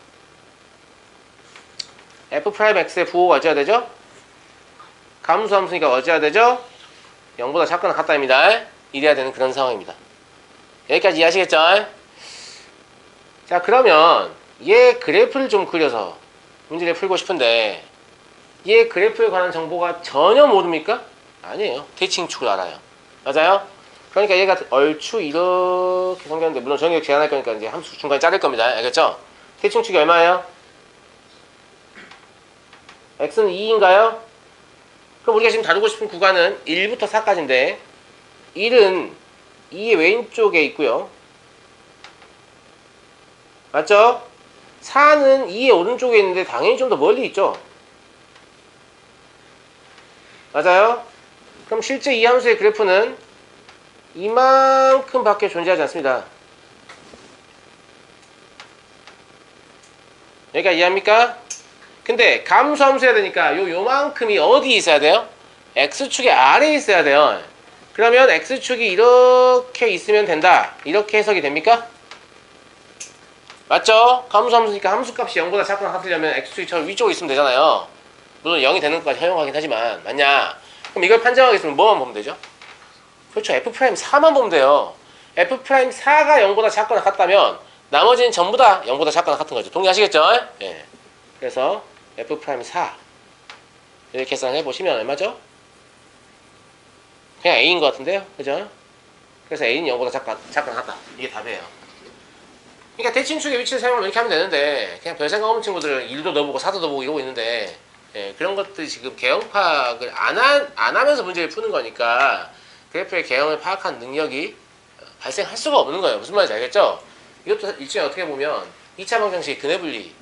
f'x의 부호가 어찌해야 되죠? 감수함수니까 어찌해야 되죠? 0보다 작거나 같다입니다. 이래야 되는 그런 상황입니다. 여기까지 이해하시겠죠? 자, 그러면 얘 그래프를 좀 그려서 문제를 풀고 싶은데 얘 그래프에 관한 정보가 전혀 모릅니까? 아니에요. 대칭축을 알아요. 맞아요? 그러니까 얘가 얼추 이렇게 생겼는데 물론 정의역 제한할 거니까 이제 함수 중간에 자를 겁니다. 알겠죠? 대칭축이 얼마예요? x는 2인가요? 그럼 우리가 지금 다루고 싶은 구간은 1부터 4까지인데 1은 2의 왼쪽에 있고요. 맞죠? 4는 2의 오른쪽에 있는데 당연히 좀 더 멀리 있죠. 맞아요? 그럼 실제 이 함수의 그래프는 이만큼 밖에 존재하지 않습니다. 여기가 이해합니까? 근데 감수함수해야 되니까 요만큼이 어디에 있어야 돼요? x축의 아래에 있어야 돼요. 그러면 x축이 이렇게 있으면 된다. 이렇게 해석이 됩니까? 맞죠? 감수함수니까 함수값이 0보다 작거나 같으려면 x축이 저 위쪽으로 있으면 되잖아요. 물론 0이 되는 것까지 허용하긴 하지만 맞냐? 그럼 이걸 판정하겠으면 뭐만 보면 되죠? 그렇죠. f'4만 보면 돼요. f'4가 0보다 작거나 같다면 나머지는 전부 다 0보다 작거나 같은 거죠. 동의하시겠죠? 예. 그래서 f'4 이렇게 계산해 보시면 얼마죠? 그냥 a인 것 같은데요. 그죠? 그래서 a는 0보다 작거나 같다. 이게 답이에요. 그러니까 대칭축의 위치를 사용하면 이렇게 하면 되는데 그냥 별 생각 없는 친구들은 1도 넣어보고 4도 넣어보고 이러고 있는데 예, 그런 것들이 지금 개형 파악을 안 하면서 문제를 푸는 거니까 그래프의 개형을 파악한 능력이 발생할 수가 없는 거예요. 무슨 말인지 알겠죠? 이것도 일종의 어떻게 보면 2차 방정식의 근해분리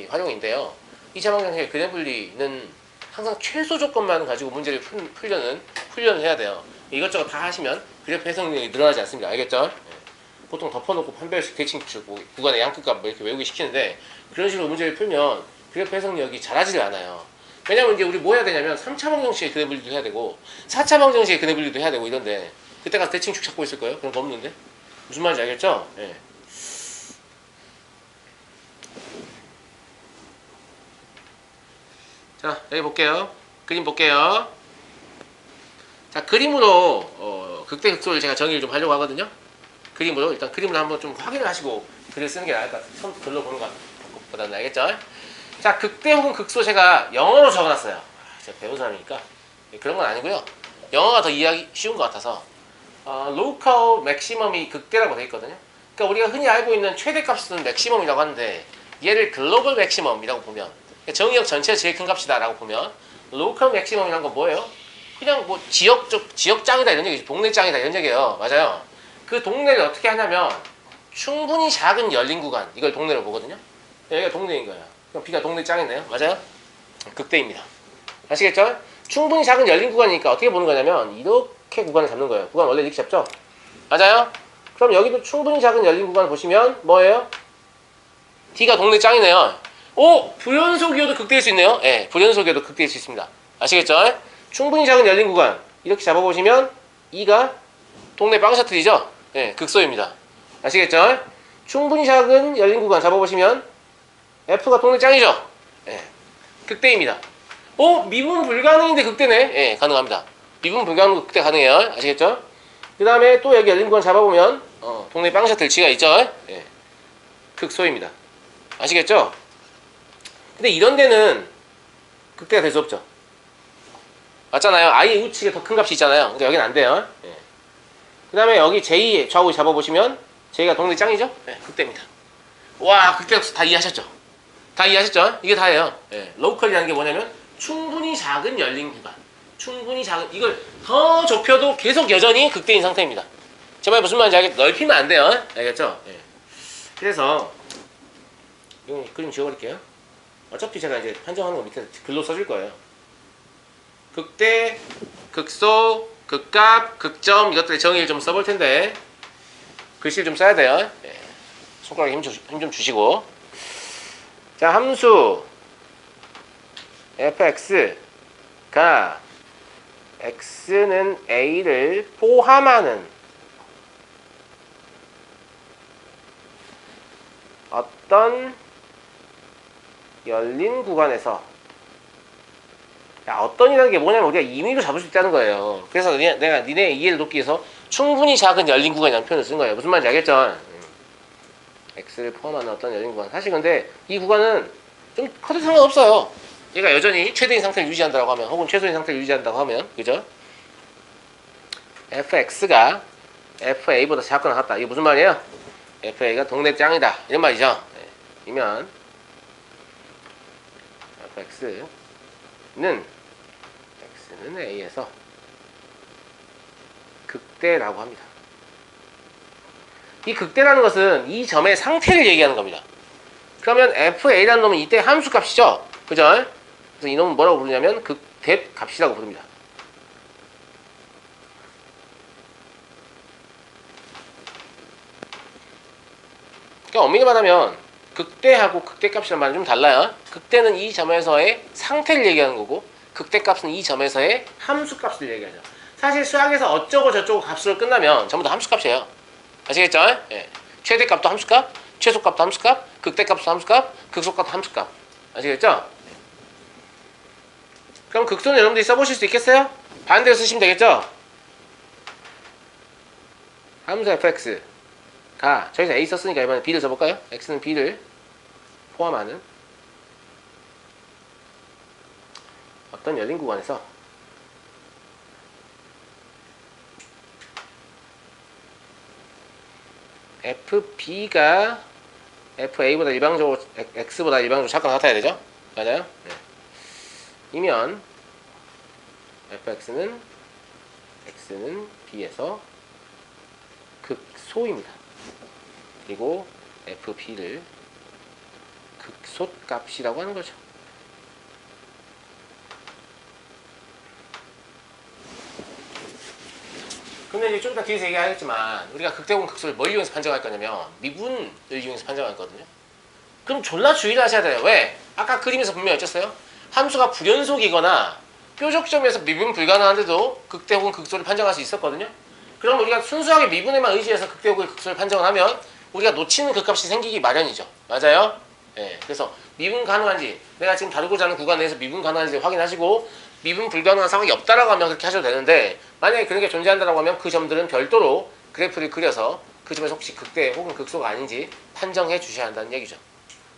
활용인데요. 2차 방정식의 근해분리는 항상 최소 조건만 가지고 문제를 풀려는 훈련을 해야 돼요. 이것저것 다 하시면 그래프 해석력이 늘어나지 않습니다. 알겠죠? 보통 덮어놓고 판별식 대칭축 구간의 양끝값 이렇게 외우기 시키는데 그런 식으로 문제를 풀면 그래프 해석력이 잘하지를 않아요. 왜냐면 이제 우리 뭐 해야 되냐면 3차 방정식의 근해분리도 해야 되고 4차 방정식의 근해분리도 해야 되고 이런데 그때 가서 대칭축 찾고 있을 거예요? 그런 거 없는데? 무슨 말인지 알겠죠? 예. 자, 여기 볼게요. 그림 볼게요. 자, 그림으로 극대극소를 제가 정의를 좀 하려고 하거든요. 그림으로 일단 그림을 한번 좀 확인을 하시고 글을 쓰는 게 나을 것 같아요. 처음 글로 보는 것보다는. 알겠죠? 자, 극대 혹은 극소 제가 영어로 적어놨어요. 제가 배운 사람이니까 그런 건 아니고요. 영어가 더 이해하기 쉬운 것 같아서 로컬 맥시멈이 극대라고 되어 있거든요. 그러니까 우리가 흔히 알고 있는 최대값은 맥시멈이라고 하는데 얘를 글로벌 맥시멈이라고 보면 정의역 전체 제일 큰 값이다 라고 보면 로컬 맥시멈이란 건 뭐예요? 그냥 뭐 지역짱이다 이런 얘기죠. 동네 짱이다 이런 얘기예요. 맞아요. 그 동네를 어떻게 하냐면 충분히 작은 열린 구간, 이걸 동네로 보거든요. 여기가 동네인 거예요. 그럼 B가 동네 짱이네요. 맞아요? 극대입니다. 아시겠죠? 충분히 작은 열린 구간이니까 어떻게 보는 거냐면 이렇게 구간을 잡는 거예요. 구간 원래 이렇게 잡죠? 맞아요? 그럼 여기도 충분히 작은 열린 구간을 보시면 뭐예요? D가 동네 짱이네요. 오! 불연속이어도 극대일 수 있네요. 예, 불연속이어도 극대일 수 있습니다. 아시겠죠? 충분히 작은 열린 구간 이렇게 잡아보시면 E가 동네 빵 셔틀이죠? 예, 극소입니다. 아시겠죠? 충분히 작은 열린 구간 잡아보시면 F가 동네 짱이죠? 예, 극대입니다. 오! 미분 불가능인데 극대네? 예, 가능합니다. 미분 불가능 극대 가능해요. 아시겠죠? 그 다음에 또 여기 열린 구간 잡아보면 동네 빵 셔틀 G가 있죠? 예, 극소입니다. 아시겠죠? 근데 이런 데는 극대가 될 수 없죠. 맞잖아요. I의 우측에 더 큰 값이 있잖아요. 근데 여기는 안 돼요. 예. 그 다음에 여기 J 좌우 잡아보시면 J가 동네 짱이죠? 예, 극대입니다. 와, 극대 다 이해하셨죠? 다 이해하셨죠? 이게 다예요. 예. 로컬이라는 게 뭐냐면 충분히 작은 열린 구간, 충분히 작은, 이걸 더 좁혀도 계속 여전히 극대인 상태입니다. 제 말 무슨 말인지 알겠죠? 넓히면 안 돼요. 알겠죠? 예. 그래서 이거 그림 지워버릴게요. 어차피 제가 이제 판정하는 거 밑에 글로 써줄 거예요. 극대, 극소, 극값, 극점, 이것들의 정의를 좀 써볼 텐데 글씨를 좀 써야 돼요. 예. 손가락에 힘 좀 주시고. 자, 함수 fx가 x는 a를 포함하는 어떤 열린 구간에서, 야, 어떤이라는 게 뭐냐면 우리가 임의로 잡을 수 있다는 거예요. 그래서 내가 니네 이해를 돕기 위해서 충분히 작은 열린 구간이라는 표현을 쓴 거예요. 무슨 말인지 알겠죠? x를 포함하는 어떤 열린 구간. 사실 근데 이 구간은 좀 커도 상관없어요. 얘가 여전히 최대인 상태를 유지한다고 하면, 혹은 최소인 상태를 유지한다고 하면, 그죠? fx가 fa보다 작거나 같다. 이게 무슨 말이에요? fa가 동네 짱이다. 이런 말이죠. 네. 이면 fx는 a에서 극대라고 합니다. 이 극대라는 것은 이 점의 상태를 얘기하는 겁니다. 그러면 fa라는 놈은 이때 함수 값이죠? 그죠? 그래서 이 놈은 뭐라고 부르냐면 극대 값이라고 부릅니다. 그러니까 엄밀히 말하면 극대하고 극대값이란 말은 좀 달라요. 극대는 이 점에서의 상태를 얘기하는 거고, 극대값은 이 점에서의 함수값을 얘기하죠. 사실 수학에서 어쩌고 저쩌고 값으로 끝나면 전부 다 함수값이에요. 아시겠죠? 예. 최대값도 함수값, 최소값도 함수값, 극대값도 함수값, 극소값도 함수값. 아시겠죠? 그럼 극소는 여러분들이 써보실 수 있겠어요? 반대로 쓰시면 되겠죠? 함수 fx가 저기서 a 썼으니까 이번에 b를 써볼까요? x는 b를 포함하는 어떤 열린 구간에서 fb가 fa보다 일방적으로 x보다 일방적으로 작거나 같아야 되죠? 맞아요? 네. 이면 fx는 x는 b에서 극소입니다. 그리고 fb를 극소값이라고 하는 거죠. 근데 이제 좀 이따 뒤에서 얘기하겠지만 우리가 극대공 극소를 뭘 이용해서 판정할 거냐면 미분을 이용해서 판정할 거거든요. 그럼 졸라 주의를 하셔야 돼요. 왜? 아까 그림에서 분명히 어쨌어요? 함수가 불연속이거나 뾰족점에서 미분 불가능한데도 극대 혹은 극소를 판정할 수 있었거든요. 그럼 우리가 순수하게 미분에만 의지해서 극대 혹은 극소를 판정을 하면 우리가 놓치는 극값이 생기기 마련이죠. 맞아요? 예. 그래서 미분 가능한지, 내가 지금 다루고자 하는 구간 내에서 미분 가능한지 확인하시고, 미분 불가능한 상황이 없다라고 하면 그렇게 하셔도 되는데, 만약에 그런 게 존재한다라고 하면 그 점들은 별도로 그래프를 그려서 그 점에서 혹시 극대 혹은 극소가 아닌지 판정해 주셔야 한다는 얘기죠.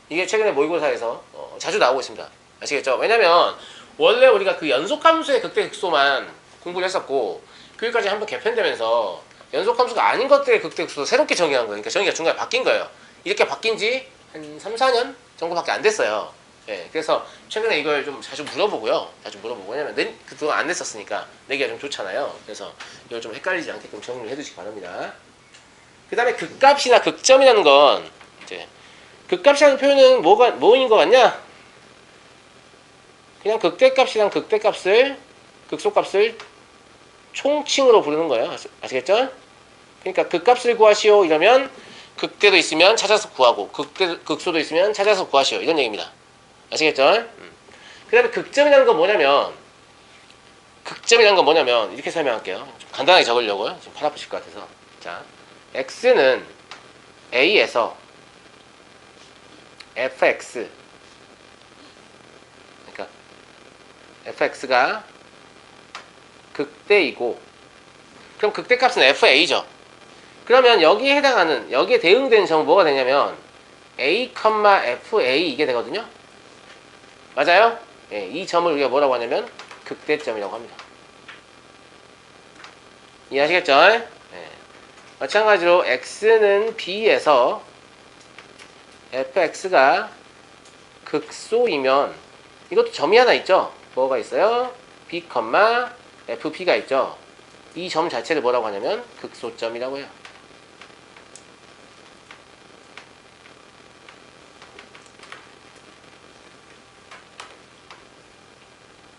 이게 최근에 모의고사에서 자주 나오고 있습니다. 아시겠죠? 왜냐면 원래 우리가 그 연속함수의 극대 극소만 공부를 했었고, 그기까지 한번 개편되면서 연속함수가 아닌 것들의 극대 극소 새롭게 정의한 거예요. 그러니까 정의가 중간에 바뀐 거예요. 이렇게 바뀐 지 한 3, 4년 정도밖에 안 됐어요. 예, 그래서 최근에 이걸 좀 자주 물어보고요. 왜냐면 그동안 안 냈었으니까 내기가 좀 좋잖아요. 그래서 이걸 좀 헷갈리지 않게끔 정리를 해두시기 바랍니다. 그 다음에 극값이나 극점이라는 건 이제 극값이라는 표현은 뭐인 것 같냐? 그냥 극대값이랑 극대값을 극소값을 총칭으로 부르는 거예요. 아시겠죠? 그러니까 극값을 구하시오 이러면 극대도 있으면 찾아서 구하고 극소도 있으면 찾아서 구하시오 이런 얘기입니다. 아시겠죠? 그 다음에 극점이라는 건 뭐냐면 이렇게 설명할게요. 좀 간단하게 적으려고요. 지금 팔 아프실 것 같아서. 자, x는 a에서 fx 그러니까 fx가 극대이고 그럼 극대값은 fa죠. 그러면 여기에 해당하는 여기에 대응되는 점은 뭐가 되냐면 a, fa 이게 되거든요. 맞아요? 예, 이 점을 우리가 뭐라고 하냐면 극대점이라고 합니다. 이해하시겠죠? 예. 마찬가지로 x는 b에서 fx가 극소이면 이것도 점이 하나 있죠? 뭐가 있어요? b, fp가 있죠? 이 점 자체를 뭐라고 하냐면 극소점이라고 해요.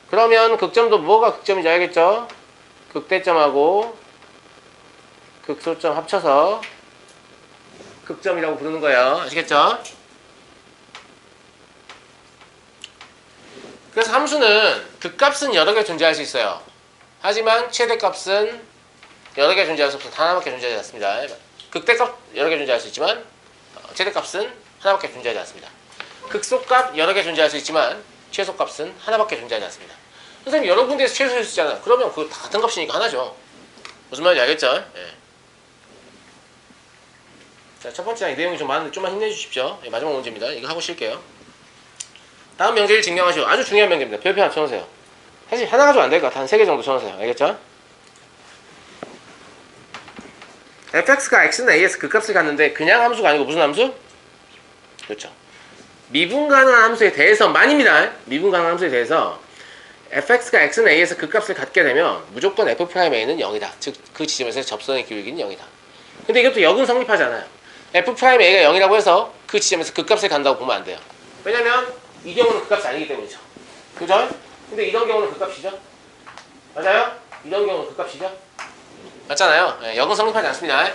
그러면 극점도 뭐가 극점인지 알겠죠? 극대점하고 극소점 합쳐서 극점이라고 부르는 거예요. 아시겠죠? 그래서 함수는 극값은 여러 개 존재할 수 있어요. 하지만 최대값은 여러 개 존재할 수 없어서 하나밖에 존재하지 않습니다. 극대값 여러 개 존재할 수 있지만 최대값은 하나밖에 존재하지 않습니다. 극소값 여러 개 존재할 수 있지만 최소값은 하나밖에 존재하지 않습니다. 선생님 여러 군데에서 최소일 수 있잖아요. 그러면 그거 다 같은 값이니까 하나죠. 무슨 말인지 알겠죠? 예. 자, 첫 번째 이 내용이 좀 많은데 좀만 힘내주십시오. 예, 마지막 문제입니다. 이거 하고 쉴게요. 다음 명제를 증명하시오. 아주 중요한 명제입니다. 별표 하나 쳐놓으세요. 사실 하나 가지고 안 될 것 같아. 한 3개 정도 쳐놓으세요. 알겠죠? fx가 x는 a에서 극값을 갖는데 그냥 함수가 아니고 무슨 함수? 그렇죠. 미분 가능한 함수에 대해서만입니다. 미분 가능한 함수에 대해서 fx가 x는 a에서 극값을 갖게 되면 무조건 f'a는 0이다. 즉 그 지점에서 접선의 기울기는 0이다. 근데 이것도 역은 성립하지 않아요. f'a가 0이라고 해서 그 지점에서 극값을 간다고 보면 안 돼요. 왜냐면 이 경우는 극값이 아니기 때문이죠. 그죠? 근데 이런 경우는 극값이죠. 맞아요? 이런 경우는 극값이죠. 맞잖아요. 예, 역은 성립하지 않습니다.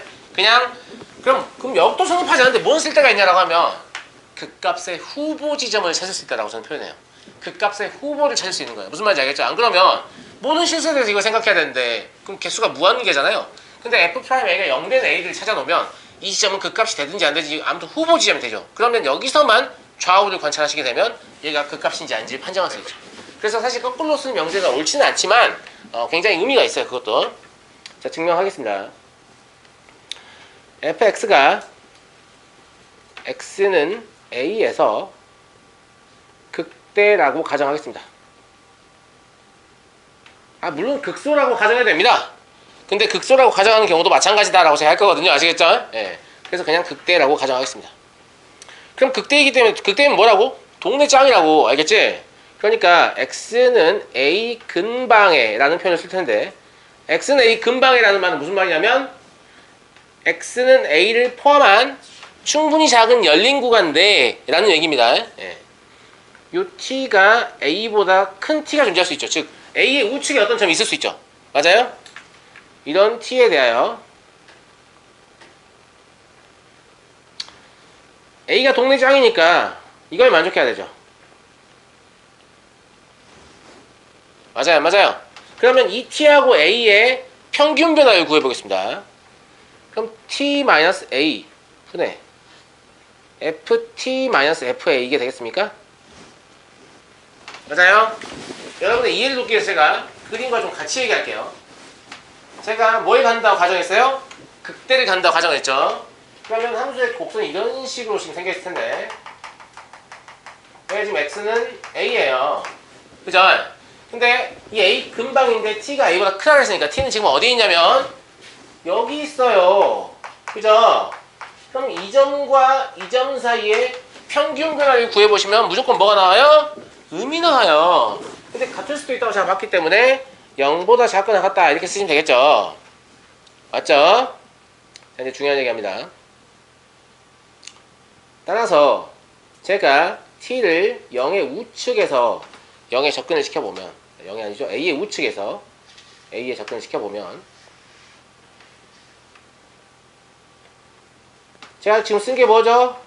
그럼 역도 성립하지 않는데 뭔 쓸데가 있냐라고 하면 극값의 후보 지점을 찾을 수 있다라고 저는 표현해요. 극값의 후보를 찾을 수 있는 거예요. 무슨 말인지 알겠죠? 안 그러면 모든 실수에 대해서 이걸 생각해야 되는데 그럼 개수가 무한계잖아요. 근데 f'a가 0 된 a를 찾아놓으면 이 지점은 극값이 되든지 안 되든지 아무튼 후보 지점이 되죠. 그러면 여기서만 좌우를 관찰하시게 되면 얘가 극값인지 아닌지 판정할 수 있죠. 그래서 사실 거꾸로 쓰는 명제가 옳지는 않지만 굉장히 의미가 있어요. 그것도. 자, 증명하겠습니다. fx가 x는 a에서 극대라고 가정하겠습니다. 물론 극소라고 가정해야 됩니다. 근데 극소라고 가정하는 경우도 마찬가지다라고 제가 할 거거든요. 아시겠죠? 예. 그래서 그냥 극대라고 가정하겠습니다. 그럼 극대이기 때문에 극대는 뭐라고? 동네 짱이라고. 알겠지? 그러니까 x는 a 근방에 라는 표현을 쓸 텐데 x는 a 근방에 라는 말은 무슨 말이냐면 x는 a를 포함한 충분히 작은 열린 구간인데 라는 얘기입니다. 예. 요 t가 a보다 큰 t가 존재할 수 있죠. 즉 a의 우측에 어떤 점이 있을 수 있죠. 맞아요? 이런 t에 대하여 a가 동네 짱이니까 이걸 만족해야 되죠. 맞아요. 그러면 이 t하고 a의 평균 변화를 구해보겠습니다. 그럼 t-a 분의 ft-fa 이게 되겠습니까? 맞아요? 여러분의 이해를 돕기 위해서 제가 그림과 좀 같이 얘기할게요. 제가 뭘 간다고 가정했어요? 극대를 간다고 가정했죠. 그러면 함수의 곡선이 이런 식으로 지금 생겨있을 텐데 지금 x는 a예요. 그죠? 근데 이 a 근방인데 t가 a보다 크다고 했으니까 t는 지금 어디 있냐면 여기 있어요. 그죠? 그럼 이 점과 이 점 사이에 평균 변화를 구해보시면 무조건 뭐가 나와요? 음이 나와요. 근데 같을 수도 있다고 제가 봤기 때문에 0보다 작거나 같다 이렇게 쓰시면 되겠죠. 맞죠? 이제 중요한 얘기합니다. 따라서 제가 t를 0의 우측에서 0에 접근을 시켜보면 0이 아니죠. a의 우측에서 a에 접근을 시켜보면 제가 지금 쓴 게 뭐죠?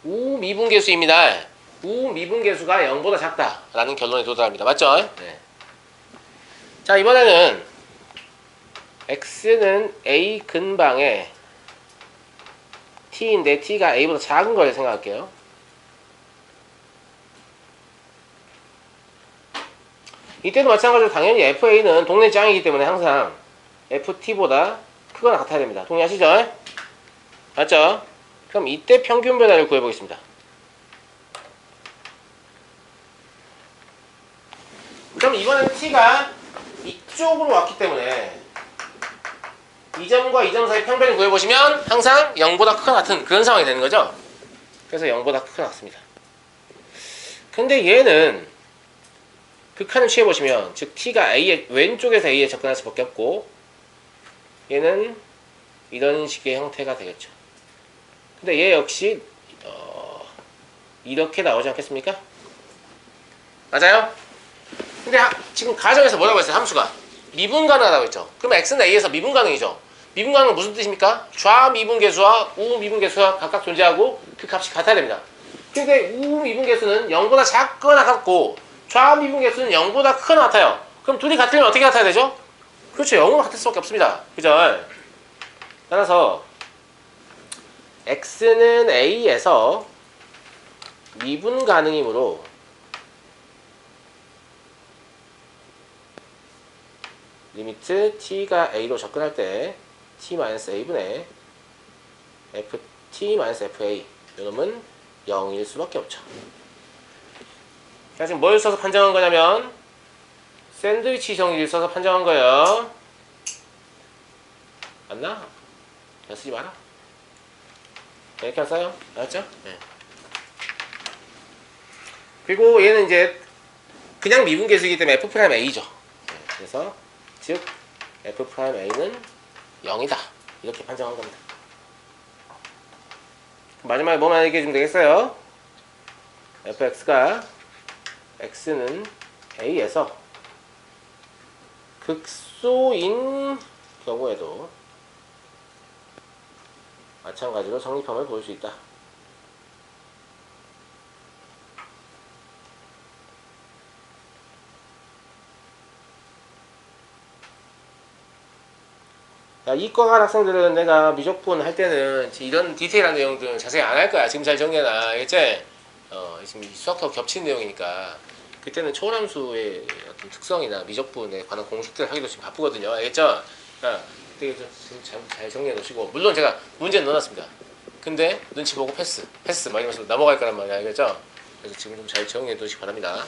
우미분계수입니다. 우미분계수가 0보다 작다라는 결론에 도달합니다. 맞죠? 네. 자, 이번에는 x는 a 근방에 t인데 t가 a보다 작은 걸 생각할게요. 이때도 마찬가지로 당연히 fa는 동네 짱이기 때문에 항상 ft보다 크거나 같아야 됩니다. 동의하시죠? 맞죠? 그럼 이때 평균 변화를 구해보겠습니다. 그럼 이번엔 t가 이쪽으로 왔기 때문에 이 점과 이 점 사이 평변을 구해보시면 항상 0보다 크거나 같은 그런 상황이 되는 거죠. 그래서 0보다 크거나 같습니다. 근데 얘는 극한을 취해보시면 즉 t가 a의 왼쪽에서 a에 접근할 수밖에 없고 얘는 이런 식의 형태가 되겠죠. 근데 얘 역시 이렇게 나오지 않겠습니까? 맞아요? 근데 지금 가정에서 뭐라고 했어요? 함수가 미분가능하다고 했죠. 그럼 x는 a에서 미분가능이죠. 미분가능은 무슨 뜻입니까? 좌미분계수와 우미분계수가 각각 존재하고 그 값이 같아야 됩니다. 근데 우미분계수는 0보다 작거나 같고 좌미분계수는 0보다 크거나 같아요. 그럼 둘이 같으면 어떻게 같아야 되죠? 그렇죠. 0으로 같을 수밖에 없습니다. 그죠? 따라서 x는 a에서 미분 가능이므로 리미트 t가 a로 접근할 때 t-a분의 ft-fa 요놈은 0일 수밖에 없죠. 자, 지금 뭘 써서 판정한 거냐면 샌드위치 정의를 써서 판정한 거예요. 맞나? 그냥 쓰지 마라. 이렇게 안 써요. 알았죠? 네. 그리고 얘는 이제 그냥 미분계수이기 때문에 f'a죠. 네. 그래서 즉 f'a는 0이다. 이렇게 판정한 겁니다. 마지막에 뭐만 얘기해 주면 되겠어요? fx가 x는 a에서 극소인 경우에도 마찬가지로 성립함을 보일 수 있다. 이과관 학생들은 내가 미적분 할 때는 이런 디테일한 내용들은 자세히 안 할 거야. 지금 잘 정리해놔. 알겠지? 지금 수학하고 겹치는 내용이니까 그때는 초월함수의 어떤 특성이나 미적분에 관한 공식들 하기도 지금 바쁘거든요. 알겠죠? 되게 지금 잘 정리해 놓으시고 물론 제가 문제는 넣어놨습니다. 근데 눈치 보고 패스 막 이러면서 넘어갈 거란 말이야. 알겠죠? 그래서 지금 좀 잘 정리해 놓으시기 바랍니다.